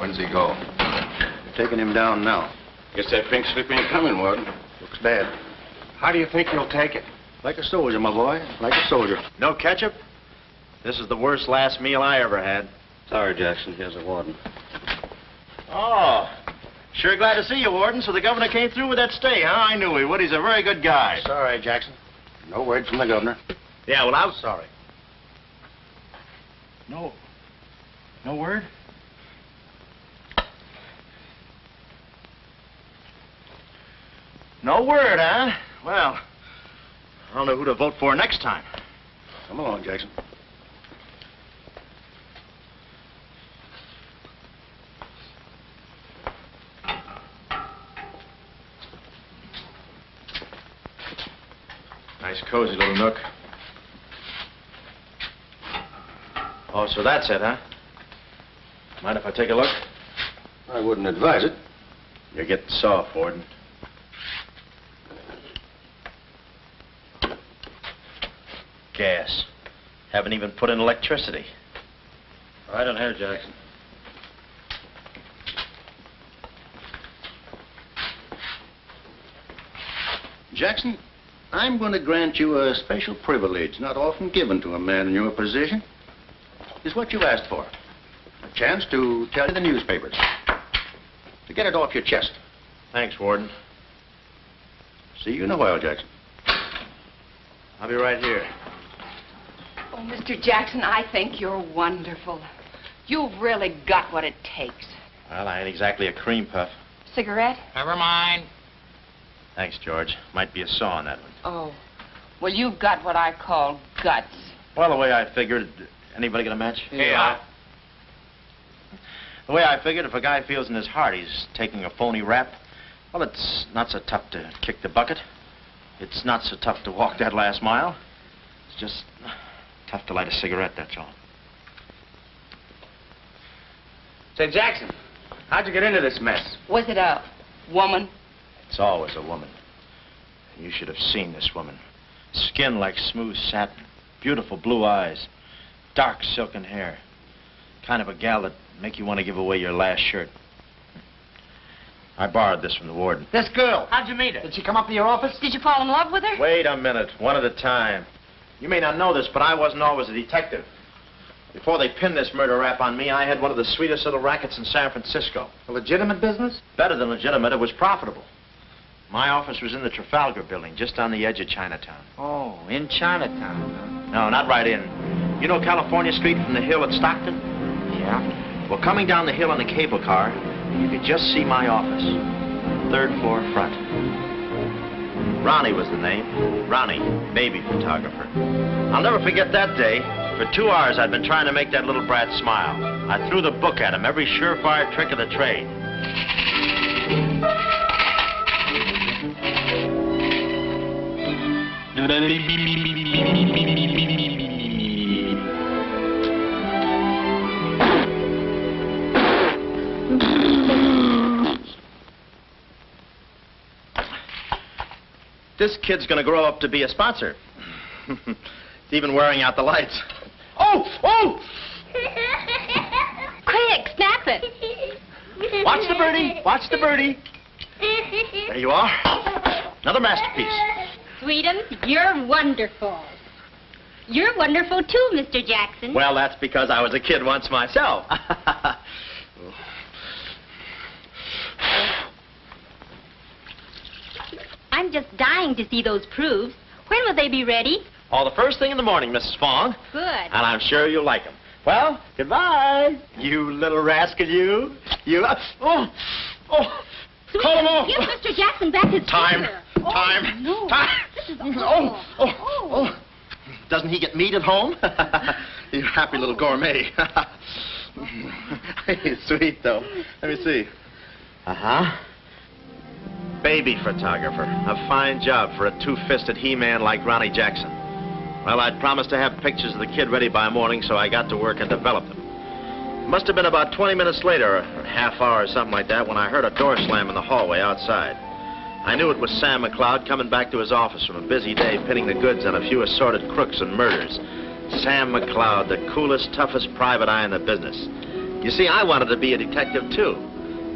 When's he go? Taking him down now. Guess that pink slip ain't coming, Warden. Looks bad. How do you think he'll take it? Like a soldier, my boy. Like a soldier. No ketchup? This is the worst last meal I ever had. Sorry, Jackson. Here's the warden. Oh, sure glad to see you, Warden. So the governor came through with that stay, huh? I knew he would. He's a very good guy. Sorry, Jackson. No word from the governor. Yeah, well, I was sorry. No word? No word, huh? Well, I don't know who to vote for next time. Come along, Jackson. Nice, cozy little nook. Oh, so that's it, huh? Mind if I take a look? I wouldn't advise it. You're getting soft, Warden. Gas. Haven't even put in electricity. Right on here, Jackson. Jackson, I'm going to grant you a special privilege not often given to a man in your position. It's what you asked for. A chance to tell the newspapers. To get it off your chest. Thanks, Warden. See you in a while, Jackson. I'll be right here. Oh, Mr. Jackson, I think you're wonderful. You've really got what it takes. Well, I ain't exactly a cream puff. Cigarette? Never mind. Thanks, George. Might be a saw on that one. Oh. Well, you've got what I call guts. Well, the way I figured... Anybody got a match? Yeah. The way I figured, if a guy feels in his heart he's taking a phony rap, well, it's not so tough to kick the bucket. It's not so tough to walk that last mile. It's just tough to light a cigarette, that's all. Say, Jackson, how'd you get into this mess? Was it a woman? It's always a woman. You should have seen this woman. Skin like smooth satin, beautiful blue eyes, dark silken hair. Kind of a gal that'd make you want to give away your last shirt. I borrowed this from the warden. This girl, how'd you meet her? Did she come up to your office? Did you fall in love with her? Wait a minute, one at a time. You may not know this, but I wasn't always a detective. Before they pinned this murder rap on me, I had one of the sweetest little rackets in San Francisco. A legitimate business? Better than legitimate, it was profitable. My office was in the Trafalgar building, just on the edge of Chinatown. Oh, in Chinatown, No, not right in. You know California Street from the hill at Stockton? huh? Yeah. Well, coming down the hill in the cable car, you could just see my office. 3rd floor front. Ronnie was the name. Ronnie, baby photographer. I'll never forget that day. For 2 hours, I'd been trying to make that little brat smile. I threw the book at him, every surefire trick of the trade. This kid's gonna grow up to be a sponsor. He's even wearing out the lights. Oh! Oh! Quick, snap it. Watch the birdie! Watch the birdie! There you are. Another masterpiece. Sweetums, you're wonderful. You're wonderful too, Mr. Jackson. Well, that's because I was a kid once myself. I'm just dying to see those proofs. When will they be ready? All the first thing in the morning, Mrs. Fong. Good. And I'm sure you'll like them. Well, goodbye. You little rascal, you. You. Oh! Call him off. Give Mr. Jackson back his Time. finger. Time. No. Time. This is awful. Doesn't he get meat at home? You happy little gourmet. He's sweet, though. Let me see. Uh-huh. Baby photographer. A fine job for a two-fisted he-man like Ronnie Jackson. Well, I'd promised to have pictures of the kid ready by morning, so I got to work and developed them. It must have been about 20 minutes later, or a half hour or something like that, when I heard a door slam in the hallway outside. I knew it was Sam McLeod coming back to his office from a busy day pinning the goods on a few assorted crooks and murders. Sam McLeod, the coolest, toughest private eye in the business. You see, I wanted to be a detective, too.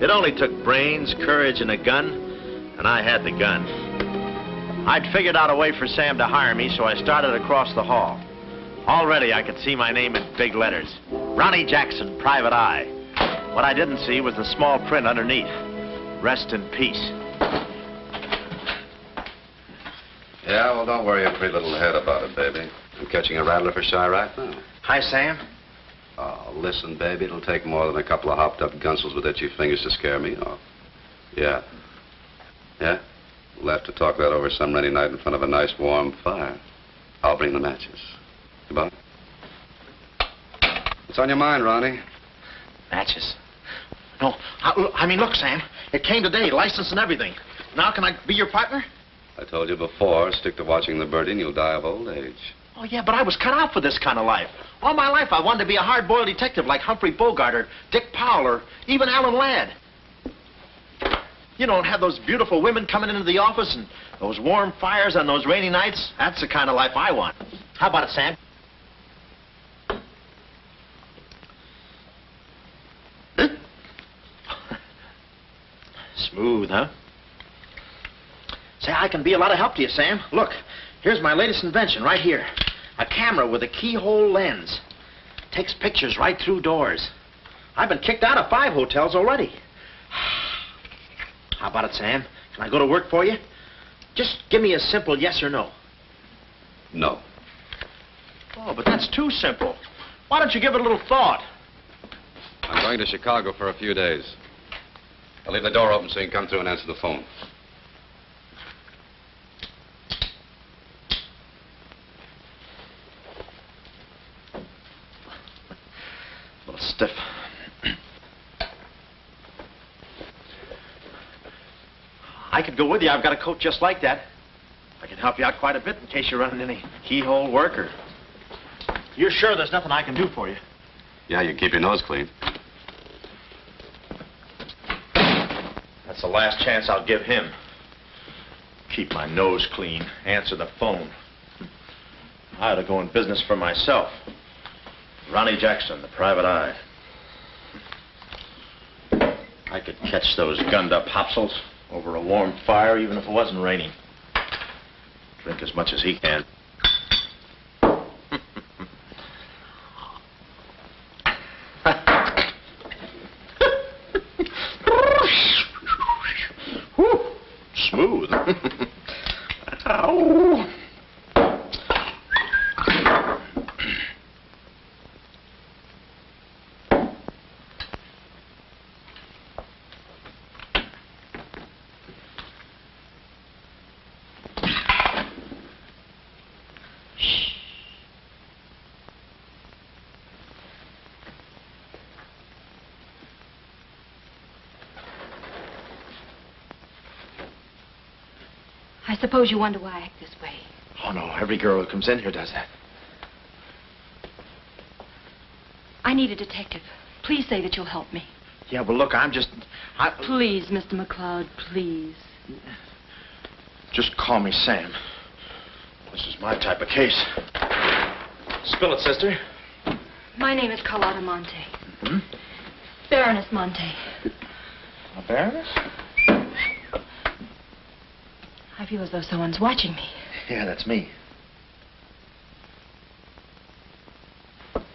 It only took brains, courage, and a gun, and I had the gun. I'd figured out a way for Sam to hire me, so I started across the hall. Already, I could see my name in big letters. Ronnie Jackson, Private Eye. What I didn't see was the small print underneath. Rest in peace. Yeah, well, don't worry your pretty little head about it, baby. I'm catching a rattler for shy right now. Hi, Sam. Oh, listen, baby, it'll take more than a couple of hopped-up gunsels with itchy fingers to scare me off. Yeah. Yeah? We'll have to talk that over some rainy night in front of a nice warm fire. I'll bring the matches. Goodbye. What's on your mind, Ronnie? Matches. No, I mean, look, Sam. It came today, license and everything. Now can I be your partner? I told you before, stick to watching the birdie and you'll die of old age. Oh, yeah, but I was cut out for this kind of life. All my life I wanted to be a hard-boiled detective like Humphrey Bogart or Dick Powell or even Alan Ladd. You don't have those beautiful women coming into the office and those warm fires on those rainy nights. That's the kind of life I want. How about it, Sam? Smooth, huh? Say, I can be a lot of help to you, Sam. Look, here's my latest invention right here. A camera with a keyhole lens. Takes pictures right through doors. I've been kicked out of 5 hotels already. How about it, Sam? Can I go to work for you? Just give me a simple yes or no. No. Oh, but that's too simple. Why don't you give it a little thought? I'm going to Chicago for a few days. I'll leave the door open so you can come through and answer the phone. A little stiff. I could go with you. I've got a coat just like that. I can help you out quite a bit in case you're running any keyhole work or... You're sure there's nothing I can do for you? Yeah, you keep your nose clean. That's the last chance I'll give him. Keep my nose clean. Answer the phone. I ought to go in business for myself. Ronnie Jackson, the Private Eye. I could catch those gunned-up hopsels over a warm fire, even if it wasn't raining. Drink as much as he can. Smooth. Ow. I suppose you wonder why I act this way. Oh, no. Every girl who comes in here does that. I need a detective. Please say that you'll help me. Yeah, well, look, I'm just... Please, Mr. McLeod, please. Just call me Sam. This is my type of case. Spill it, sister. My name is Carlotta Monte. Hmm? Baroness Monte. A baroness? I feel as though someone's watching me. Yeah, that's me.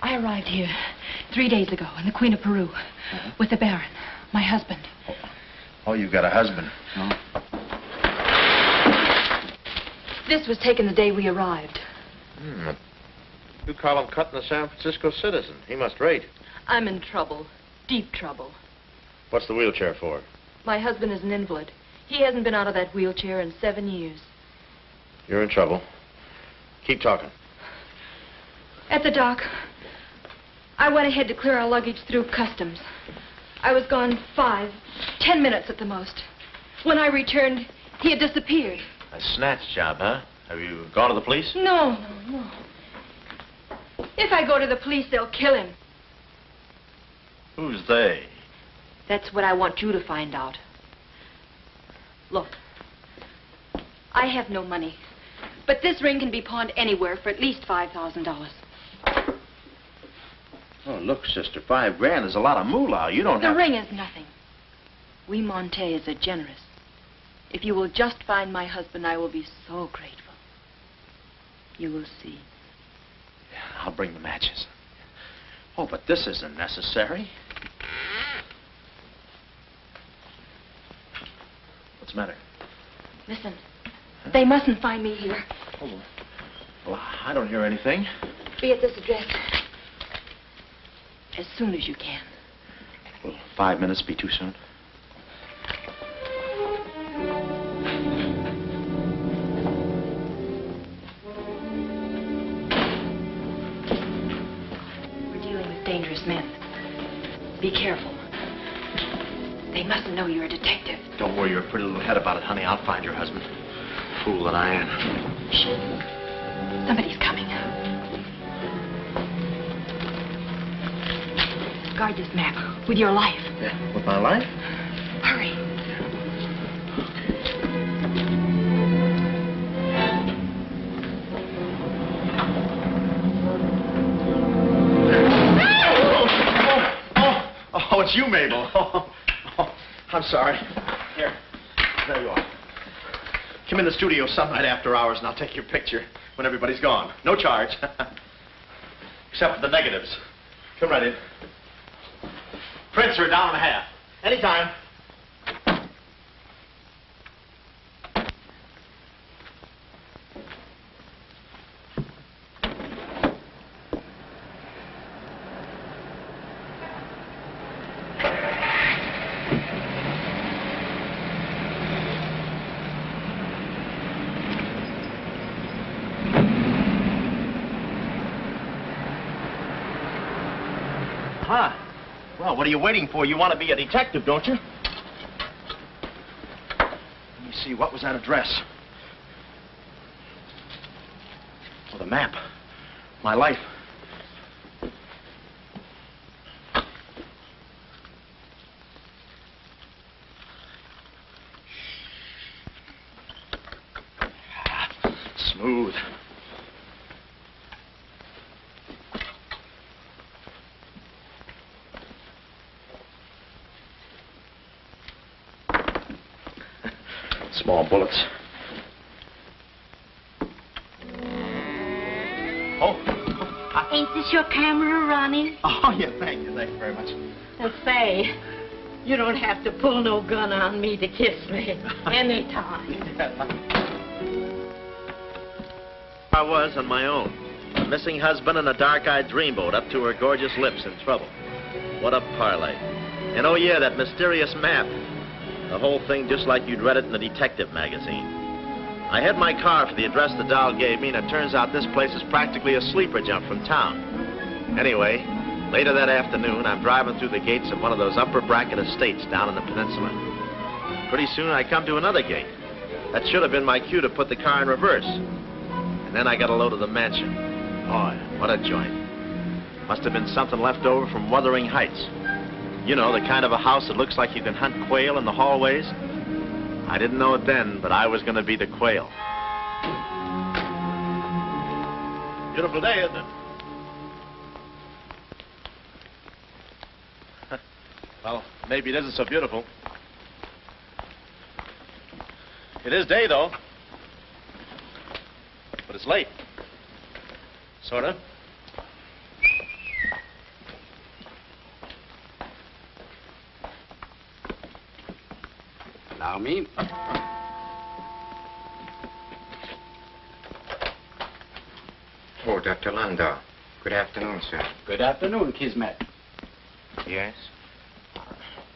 I arrived here 3 days ago in the Queen of Peru with the Baron, my husband. Oh, you've got a husband. No. This was taken the day we arrived. You call him cutting a San Francisco citizen. He must rate. I'm in trouble, deep trouble. What's the wheelchair for? My husband is an invalid. He hasn't been out of that wheelchair in 7 years. You're in trouble. Keep talking. At the dock, I went ahead to clear our luggage through customs. I was gone 5, 10 minutes at the most. When I returned, he had disappeared. A snatch job, huh? Have you gone to the police? No. If I go to the police, they'll kill him. Who's they? That's what I want you to find out. Look, I have no money, but this ring can be pawned anywhere for at least $5,000. Oh, look, sister, $5 grand is a lot of moolah. You don't The have... ring is nothing. We Montes are generous. If you will just find my husband, I will be so grateful. You will see. Yeah, I'll bring the matches. Oh, but this isn't necessary. What's the matter? Listen, they mustn't find me here. Oh, well, I don't hear anything. Be at this address as soon as you can. Will 5 minutes be too soon? We're dealing with dangerous men. Be careful. They mustn't know you're a detective. Don't worry your pretty little head about it, honey. I'll find your husband. Fool that I am. Shh. Somebody's coming. Guard this map with your life. Yeah, with my life? Hurry. Oh, it's you, Mabel. Oh, I'm sorry. Here. There you are. Come in the studio some night after hours and I'll take your picture when everybody's gone. No charge. Except for the negatives. Come right in. Prints are $1.50. Anytime. Huh. Well, what are you waiting for? You want to be a detective, don't you? Let me see, what was that address? Oh, the map. My life. Smooth. Small bullets. Ain't this your camera, Ronnie? Oh, yeah, thank you very much. And say, you don't have to pull no gun on me to kiss me anytime. I was on my own. A missing husband and a dark-eyed dreamboat up to her gorgeous lips in trouble. What a parlay. And oh, yeah, that mysterious map. The whole thing just like you'd read it in a detective magazine. I had my car for the address the doll gave me, and it turns out this place is practically a sleeper jump from town. Anyway, later that afternoon, I'm driving through the gates of one of those upper bracket estates down in the peninsula. Pretty soon, I come to another gate. That should have been my cue to put the car in reverse. And then I got a load of the mansion. Oh, what a joint. Must have been something left over from Wuthering Heights. You know, the kind of a house that looks like you can hunt quail in the hallways. I didn't know it then, but I was going to be the quail. Beautiful day, isn't it? Well, maybe it isn't so beautiful. It is day, though. But it's late. Sort of. Allow me. Oh, Dr. Landau. Good afternoon, sir. Good afternoon, Kismet. Yes?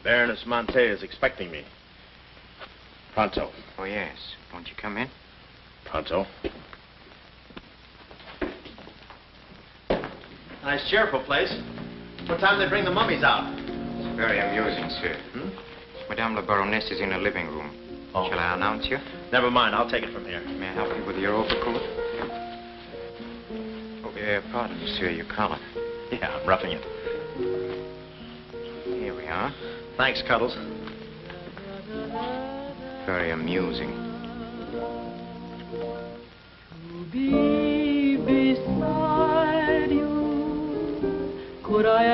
Baroness Monte is expecting me. Pronto. Oh, yes. Won't you come in? Pronto. Nice, cheerful place. What time do they bring the mummies out? It's very amusing, sir. Madame la Baroness is in the living room. Oh. Shall I announce you? Never mind, I'll take it from here. May I help you with your overcoat? Oh, pardon, sir, your collar. Yeah, I'm roughing it. Here we are. Thanks, Cuddles. Very amusing. To be beside you, could I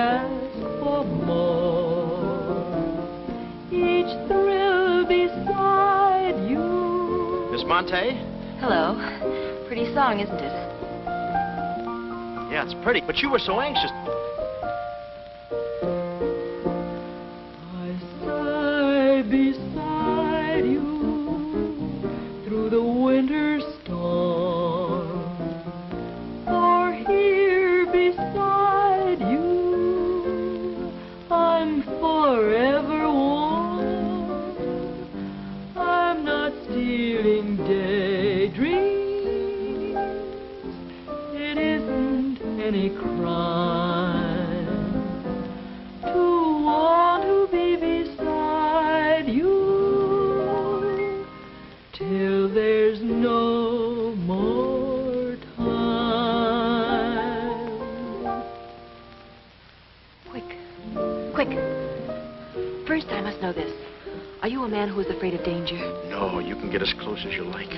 each thrill beside you. Miss Monte? Hello. Pretty song, isn't it? Yeah, it's pretty, but you were so anxious. I sigh beside you through the winter storm. For here beside you, I'm forever warm. I'm not stealing daydreams. It isn't any crime to want to be beside you till there's no more time. Quick. First, I must know this. Are you a man who is afraid of danger? No, you can get as close as you like.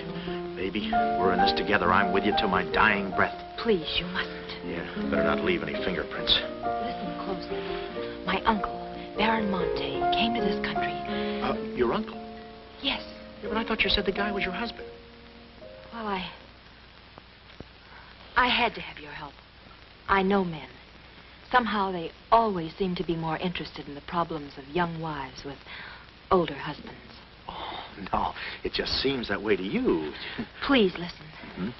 Baby, we're in this together. I'm with you till my dying breath. Please, you mustn't. Yeah, better not leave any fingerprints. Listen closely. My uncle, Baron Monte, came to this country. Your uncle? Yes. Yeah, but I thought you said the guy was your husband. Well, I had to have your help. I know men. Somehow they always seem to be more interested in the problems of young wives with older husbands. Oh, no. It just seems that way to you. Please listen. Hmm?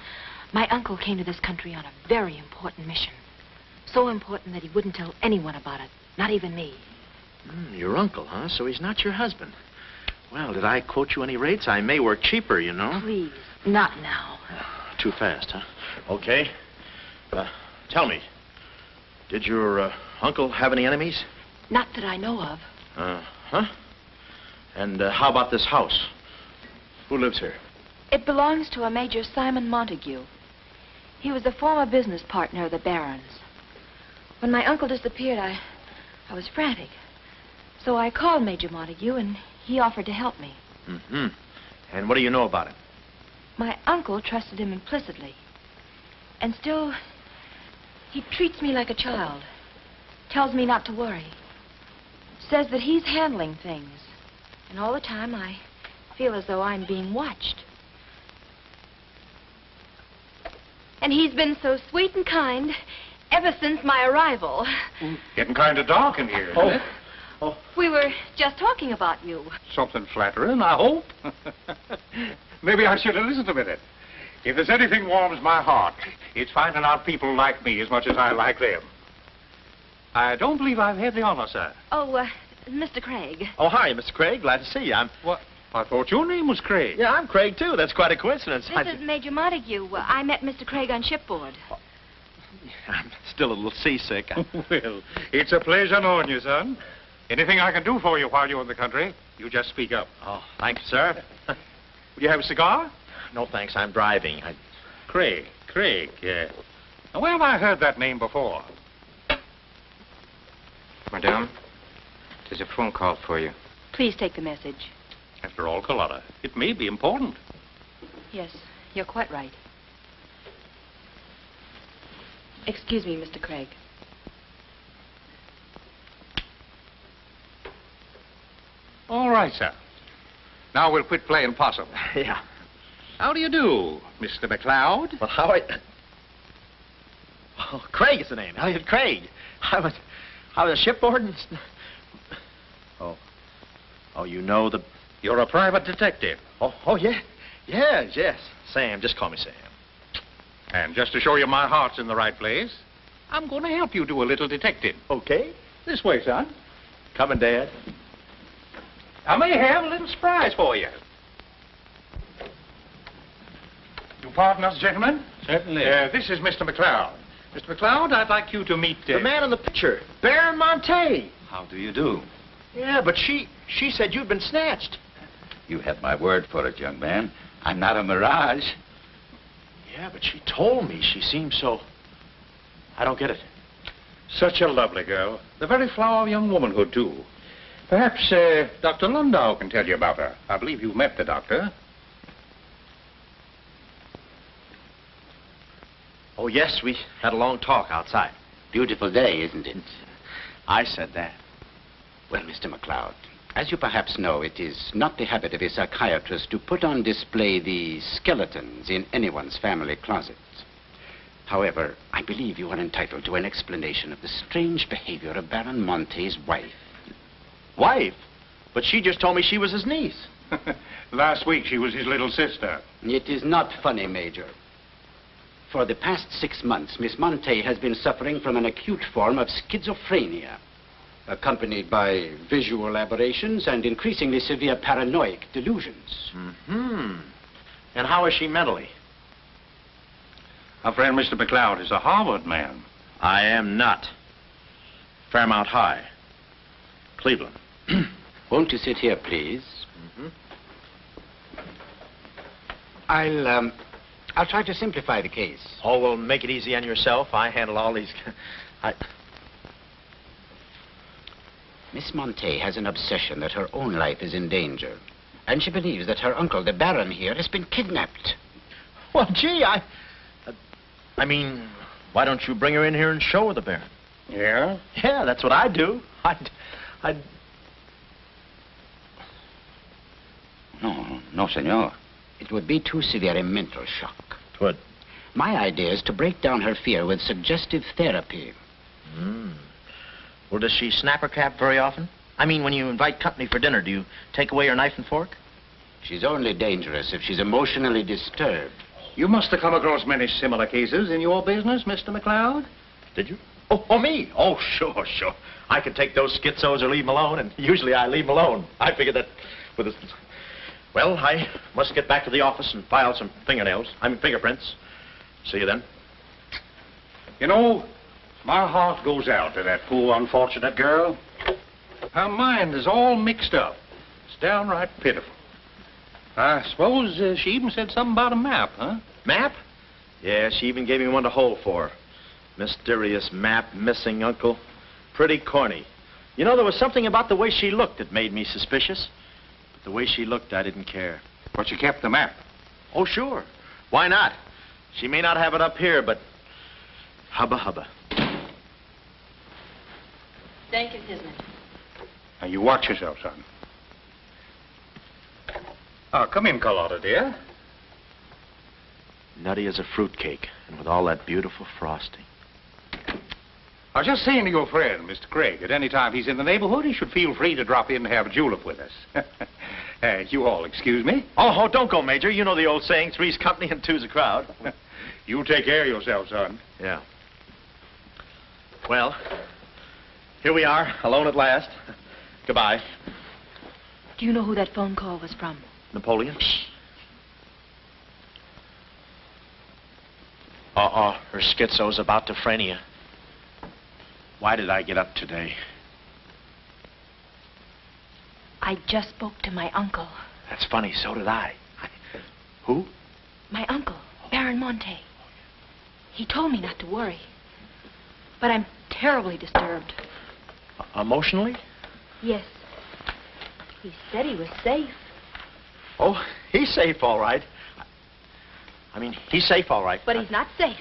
My uncle came to this country on a very important mission. So important that he wouldn't tell anyone about it, not even me. Your uncle, huh? So he's not your husband. Well, did I quote you any rates? I may work cheaper, you know. Please, not now. Too fast, huh? Okay. Tell me, did your uncle have any enemies? Not that I know of. Huh? And how about this house? Who lives here? It belongs to a Major Simon Montague. He was a former business partner of the Baron's. When my uncle disappeared, I was frantic. So I called Major Montague, and he offered to help me. Mm-hmm. And what do you know about him? My uncle trusted him implicitly. And still, he treats me like a child. Tells me not to worry. Says that he's handling things. And all the time, I feel as though I'm being watched. And he's been so sweet and kind ever since my arrival. Getting kind of dark in here, isn't it? We were just talking about you. Something flattering, I hope. Maybe I should have listened a minute. If there's anything warms my heart, it's finding out people like me as much as I like them. I don't believe I've had the honor, sir. Oh, Mr. Craig. Oh, hi, Mr. Craig. Glad to see you. What? I thought your name was Craig. Yeah, I'm Craig, too. That's quite a coincidence. This is Major Montague. I met Mr. Craig on shipboard. I'm still a little seasick. Well, it's a pleasure knowing you, son. Anything I can do for you while you're in the country, you just speak up. Oh, thank you, sir. Would you have a cigar? No, thanks. I'm driving. Craig, yeah. Now, where have I heard that name before? Madame, there's a phone call for you. Please take the message. After all, Carlotta, it may be important. Yes, you're quite right. Excuse me, Mr. Craig. All right, sir. Now we'll quit playing possum. Yeah. How do you do, Mr. McLeod? Well, how Oh, Craig is the name. Elliot Craig. I was shipboard and... Oh, you know the... You're a private detective. Oh, yeah. Yes. Sam, just call me Sam. And just to show you my heart's in the right place, I'm going to help you do a little detective. Okay. This way, son. Coming, Dad. I may have a little surprise for you. You pardon us, gentlemen? Certainly. This is Mr. McLeod. Mr. McLeod, I'd like you to meet... The man in the picture. Baron Monte. How do you do? Yeah, but she said you'd been snatched. You had my word for it, young man. I'm not a mirage. Yeah, but she told me. She seemed so... I don't get it. Such a lovely girl. The very flower of young womanhood, too. Perhaps Dr. Lundau can tell you about her. I believe you've met the doctor. Oh, yes, we had a long talk outside. Beautiful day, isn't it? I said that. Well, Mr. McLeod, As you perhaps know, it is not the habit of a psychiatrist to put on display the skeletons in anyone's family closet. However, I believe you are entitled to an explanation of the strange behavior of Baron Monte's wife. Wife? But she just told me she was his niece. Last week, she was his little sister. It is not funny, Major. For the past 6 months, Miss Monte has been suffering from an acute form of schizophrenia, accompanied by visual aberrations and increasingly severe paranoid delusions. Mm-hmm. And how is she mentally? Our friend Mr. McLeod is a Harvard man. I am not. Fairmount High. Cleveland. Won't you sit here, please? Mm-hmm. I'll try to simplify the case. Oh, well, make it easy on yourself. I handle all these... Miss Monte has an obsession that her own life is in danger. And she believes that her uncle, the Baron here, has been kidnapped. Well, gee, I mean, why don't you bring her in here and show her the Baron? Yeah? Yeah, that's what I'd do. No, senor. It would be too severe a mental shock. It would. My idea is to break down her fear with suggestive therapy. Well, does she snap her cap very often? I mean, when you invite company for dinner, do you take away her knife and fork? She's only dangerous if she's emotionally disturbed. You must have come across many similar cases in your business, Mr. McLeod. Did you? Oh, me? Oh, sure. I could take those schizos or leave them alone, and usually I leave them alone. I figured that with a... Well, I must get back to the office and file some fingerprints. See you then. You know, my heart goes out to that poor, unfortunate girl. Her mind is all mixed up. It's downright pitiful. I suppose she even said something about a map, huh? Map? Yeah, she even gave me one to hold for. Mysterious map, missing uncle. Pretty corny. You know, there was something about the way she looked that made me suspicious. But the way she looked, I didn't care. But she kept the map. Oh, sure. Why not? She may not have it up here, but hubba. Thank you, Kismet. Now, you watch yourself, son. Oh, come in, Carlotta, dear. Nutty as a fruitcake, and with all that beautiful frosting. I was just saying to your friend, Mr. Craig, at any time he's in the neighborhood, he should feel free to drop in and have a julep with us. You all excuse me. Oh, don't go, Major. You know the old saying, three's company and two's a crowd. You take care of yourself, son. Yeah. Well, here we are, alone at last. Goodbye. Do you know who that phone call was from? Napoleon? Her schizo's about to phrenia. Why did I get up today? I just spoke to my uncle. That's funny, so did I. Who? My uncle, Baron Monte. He told me not to worry. But I'm terribly disturbed. Emotionally? Yes. He said he was safe. Oh, he's safe, all right. I mean, he's safe, all right. But he's not safe.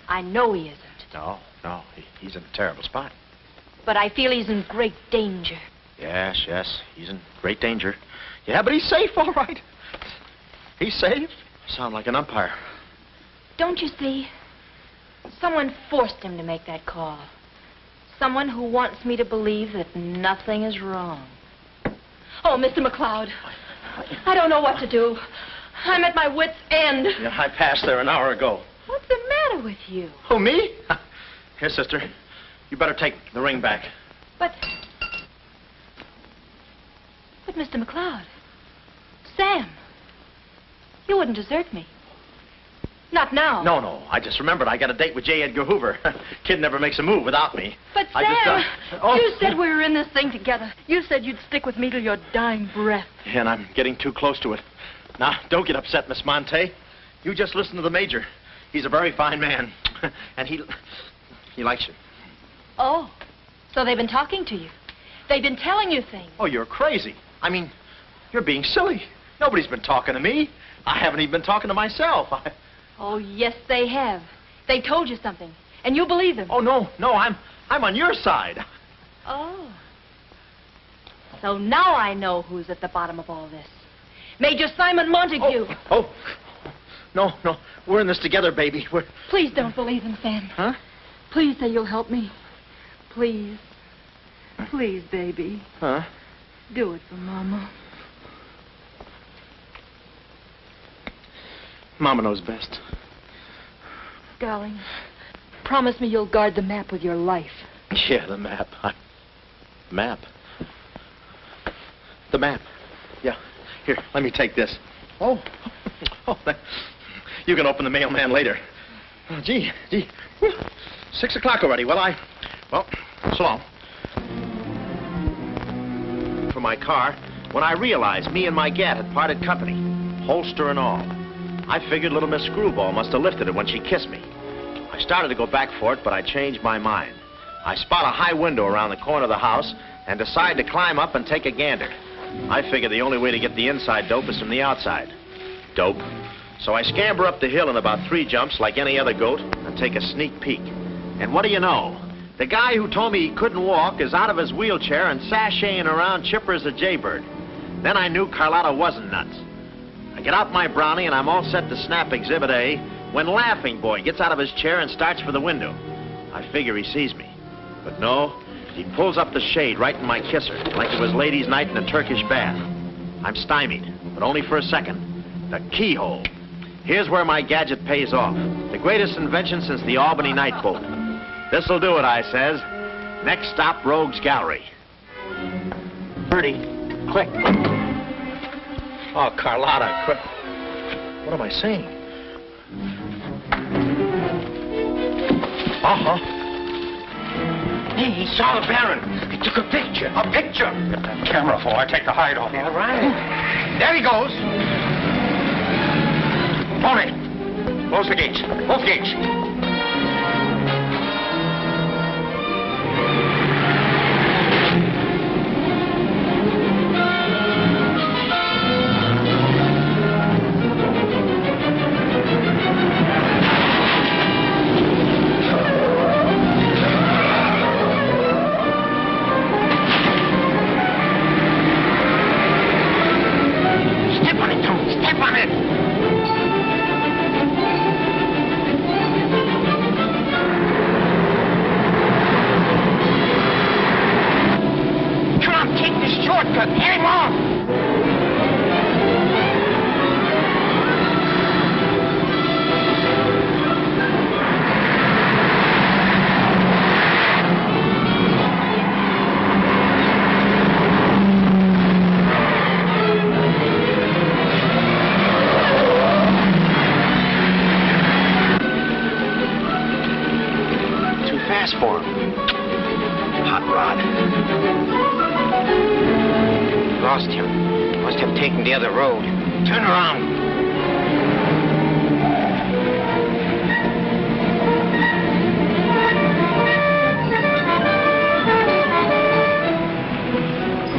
I know he isn't. No. He's in a terrible spot. But I feel he's in great danger. Yes, he's in great danger. Yeah, but he's safe, all right. He's safe. Sound like an umpire. Don't you see? Someone forced him to make that call. Someone who wants me to believe that nothing is wrong. Oh, Mr. McLeod, I don't know what to do. I'm at my wit's end. Yeah, I passed there an hour ago. What's the matter with you? Oh, me? Here, sister. You better take the ring back. But Mr. McLeod, Sam, you wouldn't desert me. Not now. No. I just remembered I got a date with J. Edgar Hoover. Kid never makes a move without me. But Sam, you said we were in this thing together. You said you'd stick with me till your dying breath. Yeah, and I'm getting too close to it. Now, don't get upset, Miss Monte. You just listen to the Major. He's a very fine man. And he likes you. Oh, so they've been talking to you. They've been telling you things. Oh, you're crazy. I mean, you're being silly. Nobody's been talking to me. I haven't even been talking to myself. Oh, yes, they have. They told you something, and you believe them. Oh, no, I'm on your side. Oh. So now I know who's at the bottom of all this. Major Simon Montague. Oh. No. We're in this together, baby. Please don't believe him, Sam. Huh? Please say you'll help me. Please. Please, baby. Huh? Do it for Mama. Mama knows best. Darling, promise me you'll guard the map with your life. Yeah, the map. Map? The map. Yeah. Here, let me take this. Oh. You can open the mailman later. Oh, gee. Whew. 6 o'clock already. Well, so long. For my car, when I realized me and my gat had parted company, holster and all, I figured little Miss Screwball must have lifted it when she kissed me. I started to go back for it, but I changed my mind. I spot a high window around the corner of the house and decide to climb up and take a gander. I figure the only way to get the inside dope is from the outside. Dope. So I scamper up the hill in about 3 jumps like any other goat and take a sneak peek. And what do you know? The guy who told me he couldn't walk is out of his wheelchair and sashaying around chipper as a jaybird. Then I knew Carlotta wasn't nuts. I get out my brownie and I'm all set to snap Exhibit A when Laughing Boy gets out of his chair and starts for the window. I figure he sees me. But no, he pulls up the shade right in my kisser like it was ladies' night in a Turkish bath. I'm stymied, but only for a second. The keyhole. Here's where my gadget pays off. The greatest invention since the Albany night boat. This'll do it, I says. Next stop, Rogue's Gallery. Bertie, quick. Oh, Carlotta, quick. What am I saying? Uh-huh. Hey, he saw the Baron. He took a picture. A picture? Get that camera for I take the hide off. All right. There he goes. Tony, close the gates. Both gates. Step on it, Tony. Step on it. Shortcut, get him off! Too fast for him. Hot rod. Lost him. Must have taken the other road. Turn around.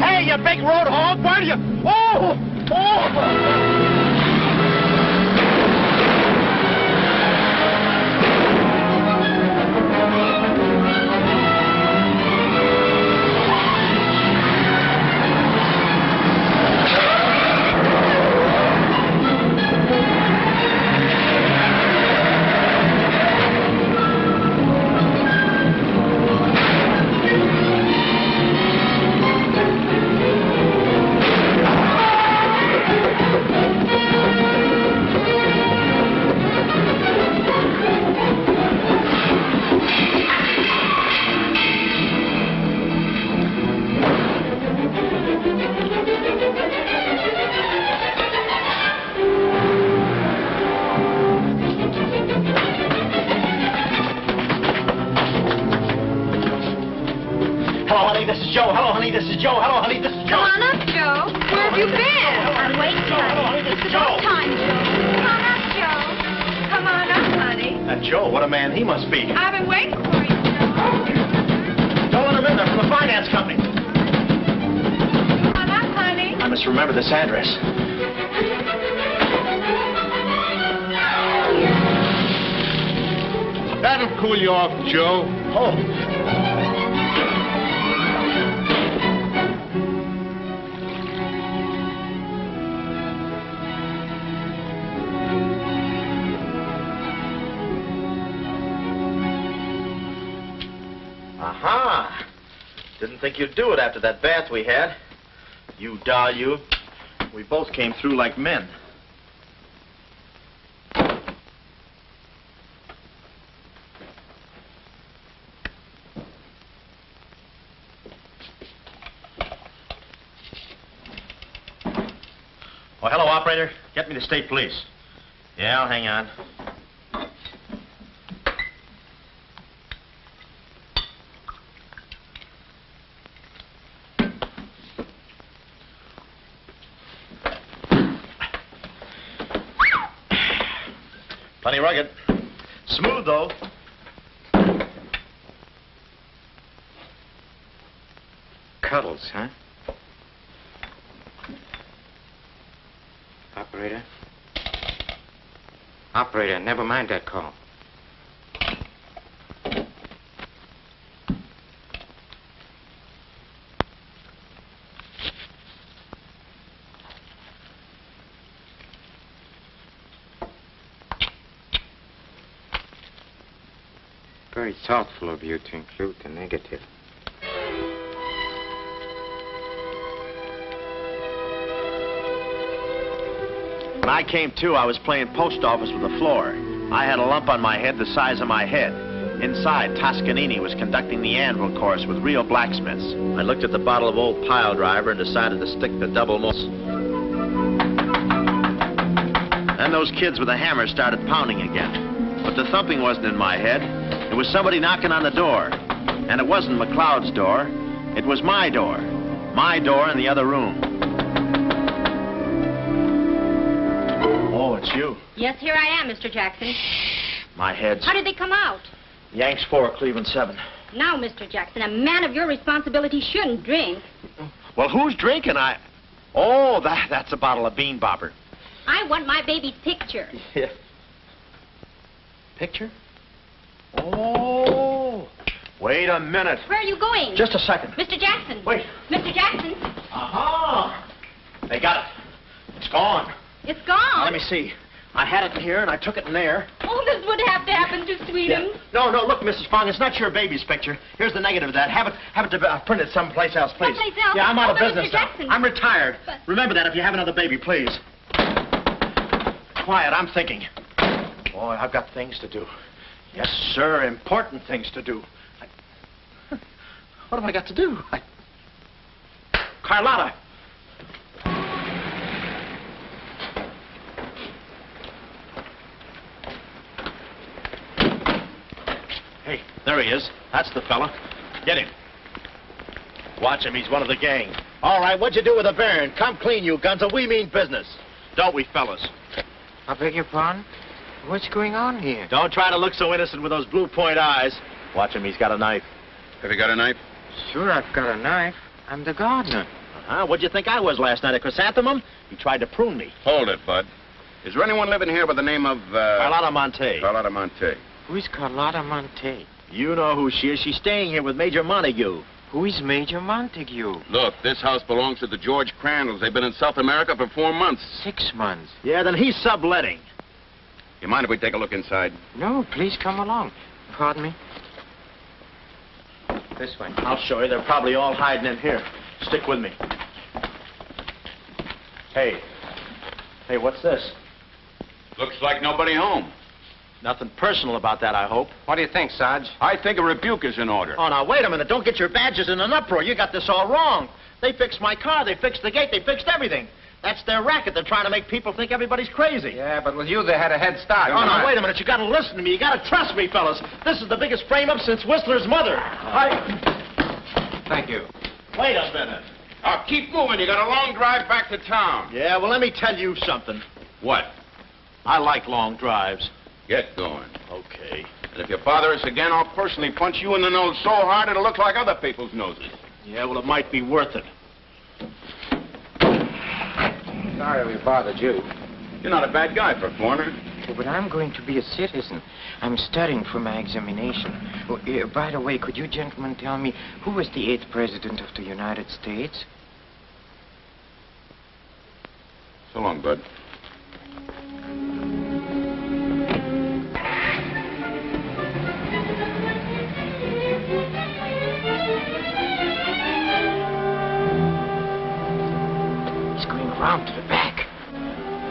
Hey, you big road hog, where do you... Oh! Hello, honey, this is Joe. Come on up, Joe. Where have you been? I'm waiting, honey. It's about time, Joe. Come on up, Joe. Come on up, honey. Joe, what a man he must be. I've been waiting for you, Joe. Don't let him in there from the finance company. Come on up, honey. I must remember this address. That'll cool you off, Joe. Oh. Aha! Didn't think you'd do it after that bath we had. You doll, you. We both came through like men. Oh, hello, operator. Get me to state police. Yeah, I'll hang on. Plenty rugged. Smooth, though. Cuddles, huh? Operator? Operator, never mind that call. Very thoughtful of you to include the negative. When I came to, I was playing post office with the floor. I had a lump on my head the size of my head. Inside, Toscanini was conducting the anvil course with real blacksmiths. I looked at the bottle of old pile driver and decided to stick the double moss. Then those kids with a hammer started pounding again. But the thumping wasn't in my head. It was somebody knocking on the door. And it wasn't McLeod's door. It was my door. My door in the other room. Oh, it's you. Yes, here I am, Mr. Jackson. My head's... How did they come out? Yanks 4, Cleveland 7. Now, Mr. Jackson, a man of your responsibility shouldn't drink. Well, who's drinking? Oh, that's a bottle of Bean Bobber. I want my baby's picture. Yeah. Picture? Oh. Wait a minute. Where are you going? Just a second. Mr. Jackson. Wait. Mr. Jackson. Aha! They got it. It's gone. It's gone. Now, let me see. I had it in here, and I took it in there. Oh, this would have to happen to Sweetums. Yeah. No, look, Mrs. Fong, it's not your baby's picture. Here's the negative of that. Have it printed someplace else, please. Someplace else? Yeah, I'm out of but business Mr. now. Jackson. I'm retired. But... Remember that if you have another baby, please. Quiet, I'm thinking. Boy, I've got things to do. Yes, sir, important things to do. What have I got to do? Carlotta. Hey, there he is. That's the fella. Get him. Watch him. He's one of the gang. All right, what'd you do with the baron? Come clean, you guns. We mean business. Don't we, fellas? I beg your pardon? What's going on here? Don't try to look so innocent with those blue point eyes. Watch him. He's got a knife. Have you got a knife? Sure, I've got a knife. I'm the gardener. What'd you think I was last night, a chrysanthemum? He tried to prune me. Hold it, Bud. Is there anyone living here by the name of, Carlotta Monte. Carlotta Monte. Who's Carlotta Monte? You know who she is. She's staying here with Major Montague. Who is Major Montague? Look, this house belongs to the George Crandalls. They've been in South America for 4 months. 6 months. Yeah, then he's subletting. You mind if we take a look inside? No, please come along. Pardon me. This way. I'll show you. They're probably all hiding in here. Stick with me. Hey, what's this? Looks like nobody home. Nothing personal about that, I hope. What do you think, Sarge? I think a rebuke is in order. Oh, now, wait a minute. Don't get your badges in an uproar. You got this all wrong. They fixed my car. They fixed the gate. They fixed everything. That's their racket. They're trying to make people think everybody's crazy. Yeah, but with you, they had a head start. Oh, now, wait a minute. You got to listen to me. You got to trust me, fellas. This is the biggest frame-up since Whistler's mother. Thank you. Wait a minute. Now, keep moving. You got a long drive back to town. Yeah, well, let me tell you something. What? I like long drives. Get going. Okay. And if you bother us again, I'll personally punch you in the nose so hard it'll look like other people's noses. Yeah, well, it might be worth it. Sorry we bothered you. You're not a bad guy for a foreigner. Oh, but I'm going to be a citizen. I'm studying for my examination. Oh, by the way, could you gentlemen tell me who was the 8th president of the United States? So long, Bud. around to the back.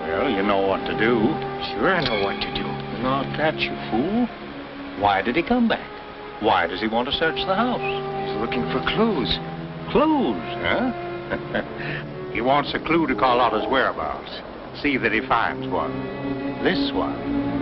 Well, you know what to do. Sure, I know what to do. Not that, you fool. Why did he come back? Why does he want to search the house? He's looking for clues. Clues, huh? He wants a clue to call out his whereabouts. See that he finds one. This one.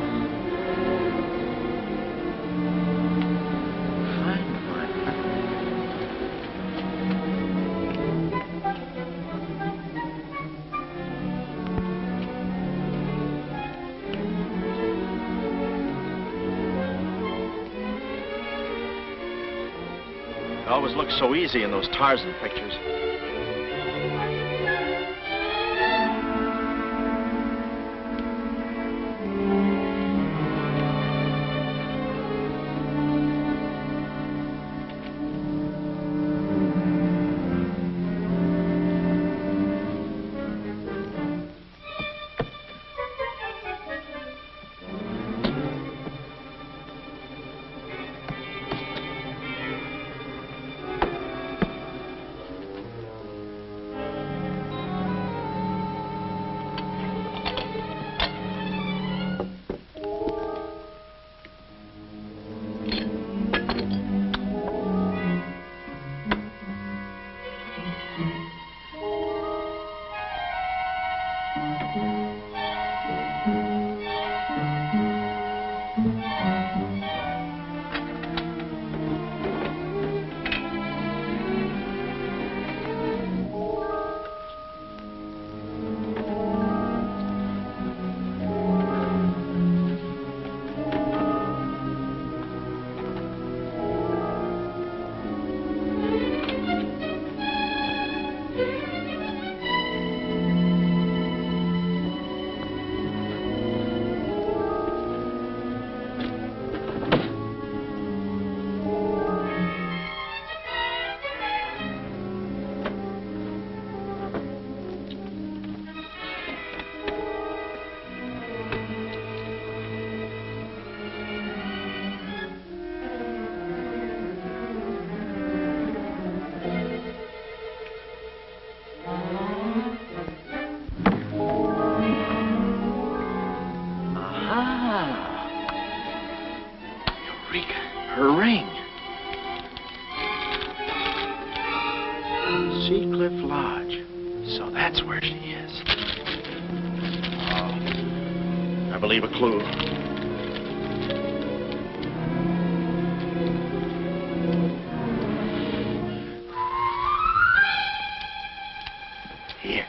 It always looks so easy in those Tarzan pictures. Her ring. Sea Cliff Lodge. So that's where she is. Oh, I believe a clue. Here.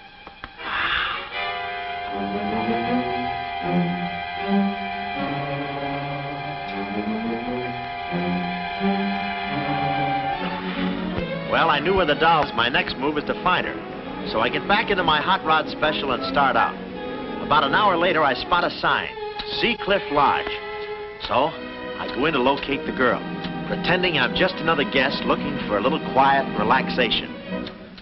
Well, I knew where the doll's. My next move is to find her. So I get back into my hot rod special and start out. About an hour later, I spot a sign, Sea Cliff Lodge. So I go in to locate the girl, pretending I'm just another guest looking for a little quiet relaxation.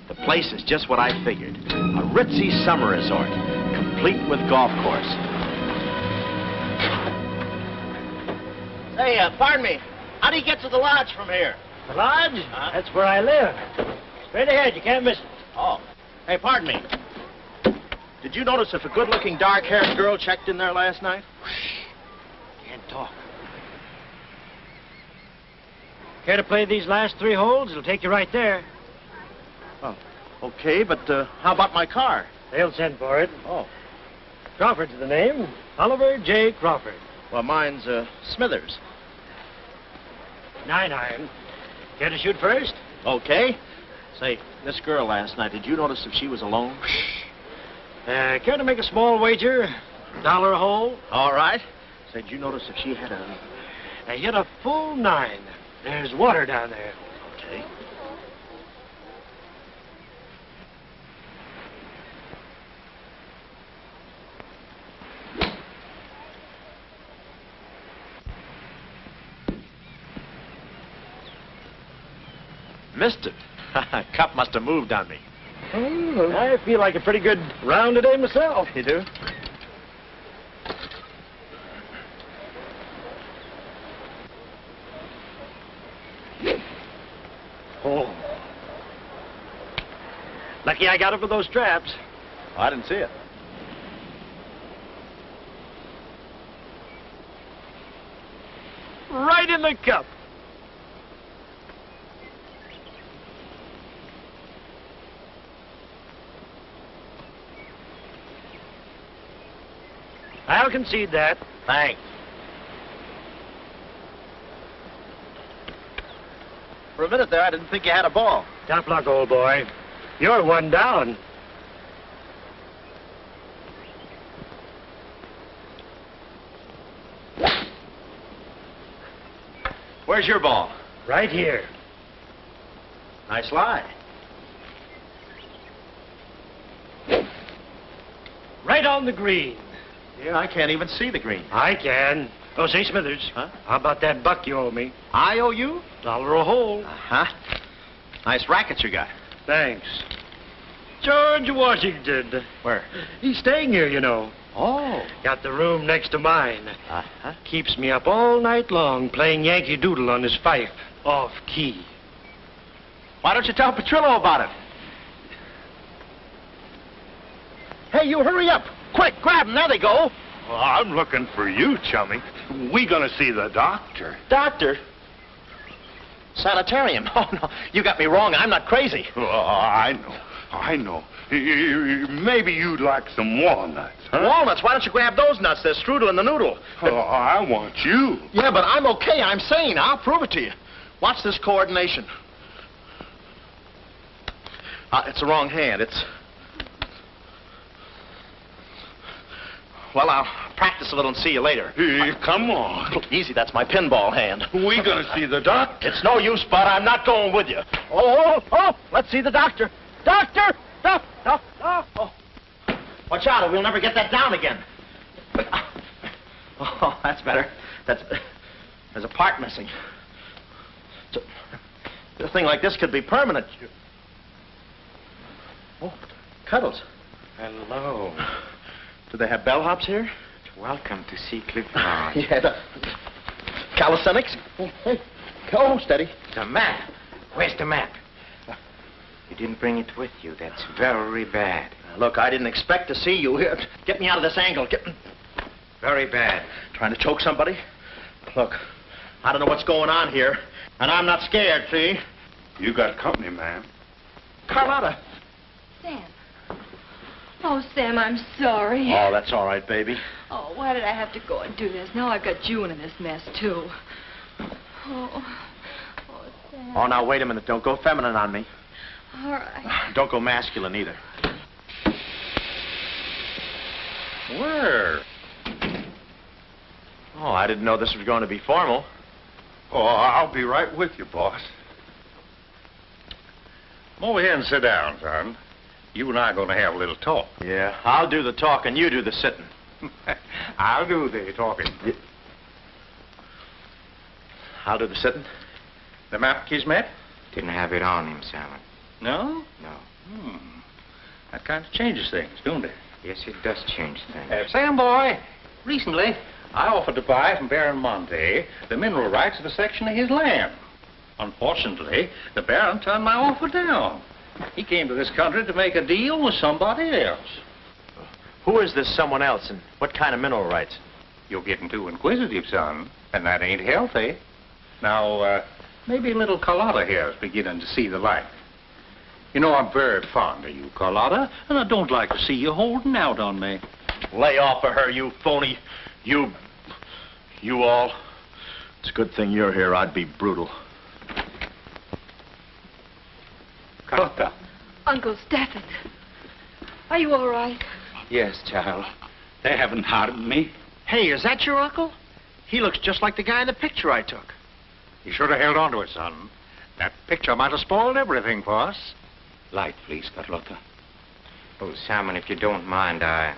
The place is just what I figured, a ritzy summer resort, complete with golf course. Hey, pardon me. How do you get to the lodge from here? The lodge? Huh? That's where I live. Straight ahead, you can't miss it. Oh. Hey, pardon me. Did you notice if a good-looking, dark-haired girl checked in there last night? Can't talk. Care to play these last 3 holes? It'll take you right there. Oh, okay, but how about my car? They'll send for it. Oh. Crawford's the name. Oliver J. Crawford. Well, mine's Smithers. 9-iron. Care to shoot first? Okay. Say, this girl last night, did you notice if she was alone? Care to make a small wager? $1 a hole? All right. Say, did you notice if she had a... I hit a full 9. There's water down there. Okay. Missed it. Cup must have moved on me. I feel like a pretty good round today myself. You do? Oh. Lucky I got up with those straps. I didn't see it. Right in the cup. I'll concede that. Thanks. For a minute there, I didn't think you had a ball. Tough luck, old boy. You're one down. Where's your ball? Right here. Nice lie. Right on the green. Yeah, I can't even see the green. I can. Oh, say, Smithers. Huh? How about that buck you owe me? I owe you? $1 a hole. Uh-huh. Nice racket you got. Thanks. George Washington. Where? He's staying here, you know. Oh. Got the room next to mine. Uh-huh. Keeps me up all night long playing Yankee Doodle on his fife. Off key. Why don't you tell Petrillo about it? Hey, you hurry up. Quick, grab them. There they go. Well, I'm looking for you, chummy. We gonna see the doctor. Doctor? Sanitarium. Oh, no. You got me wrong. I'm not crazy. Oh, I know. Maybe you'd like some walnuts, huh? Walnuts? Why don't you grab those nuts? There's strudel in the noodle. Oh, I want you. Yeah, but I'm okay. I'm sane. I'll prove it to you. Watch this coordination. It's the wrong hand. It's... Well, I'll practice a little and see you later. Hey, come on. Easy, that's my pinball hand. We gonna see the doctor. It's no use, Bud. I'm not going with you. Let's see the doctor. Doctor! Oh. Watch out, or we'll never get that down again. Oh, that's better. There's a part missing. A thing like this could be permanent. Oh, Cuddles. Hello. Do they have bellhops here? Welcome to see Cliff Lodge. Yeah, the calisthenics. Hey, go, steady. The map. Where's the map? You didn't bring it with you. That's very bad. Look, I didn't expect to see you here. Get me out of this angle. Very bad. Trying to choke somebody? Look, I don't know what's going on here, and I'm not scared, see? You got company, ma'am. Carlotta. Sam. Oh, Sam, I'm sorry. Oh, that's all right, baby. Oh, why did I have to go and do this? Now I've got you in this mess, too. Oh, Sam. Oh, now, wait a minute. Don't go feminine on me. All right. Don't go masculine, either. Where? Oh, I didn't know this was going to be formal. Oh, I'll be right with you, boss. Come over here and sit down, son. You and I are going to have a little talk. Yeah, I'll do the talking, you do the sitting. I'll do the talking. I'll do the sitting. The map, Kismet? Didn't have it on him, Simon. No? No. That kind of changes things, don't it? Yes, it does change things. Sam, boy, recently I offered to buy from Baron Monte the mineral rights of a section of his land. Unfortunately, the Baron turned my offer down. He came to this country to make a deal with somebody else. Who is this someone else, and what kind of mineral rights? You're getting too inquisitive, son, and that ain't healthy. Now, maybe little Carlotta here is beginning to see the light. You know, I'm very fond of you, Carlotta, and I don't like to see you holding out on me. Lay off of her, you phony. You all. It's a good thing you're here. I'd be brutal. Carlotta. Uncle Stafford. Are you all right? Yes, child. They haven't harmed me. Hey, is that your uncle? He looks just like the guy in the picture I took. You should have held on to it, son. That picture might have spoiled everything for us. Light, please, Carlotta. Oh, Simon, if you don't mind, I'd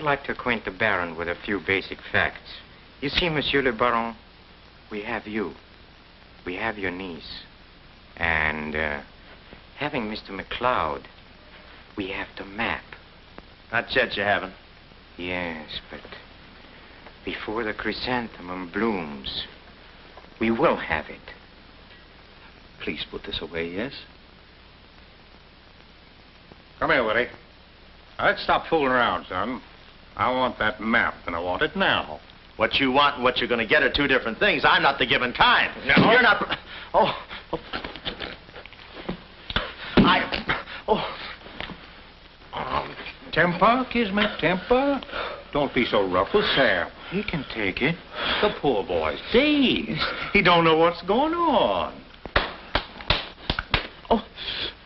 like to acquaint the Baron with a few basic facts. You see, Monsieur le Baron, we have you. We have your niece. And, having Mr. McLeod, we have the map. Not yet, you haven't. Yes, but before the chrysanthemum blooms, we will have it. Please put this away, yes? Come here, Willie. Let's stop fooling around, son. I want that map, and I want it now. What you want and what you're going to get are two different things. I'm not the given kind. No. You're not... Oh. Temper, Kismet, temper. Don't be so rough with Sam. He can take it. The poor boy's dazed. He don't know what's going on.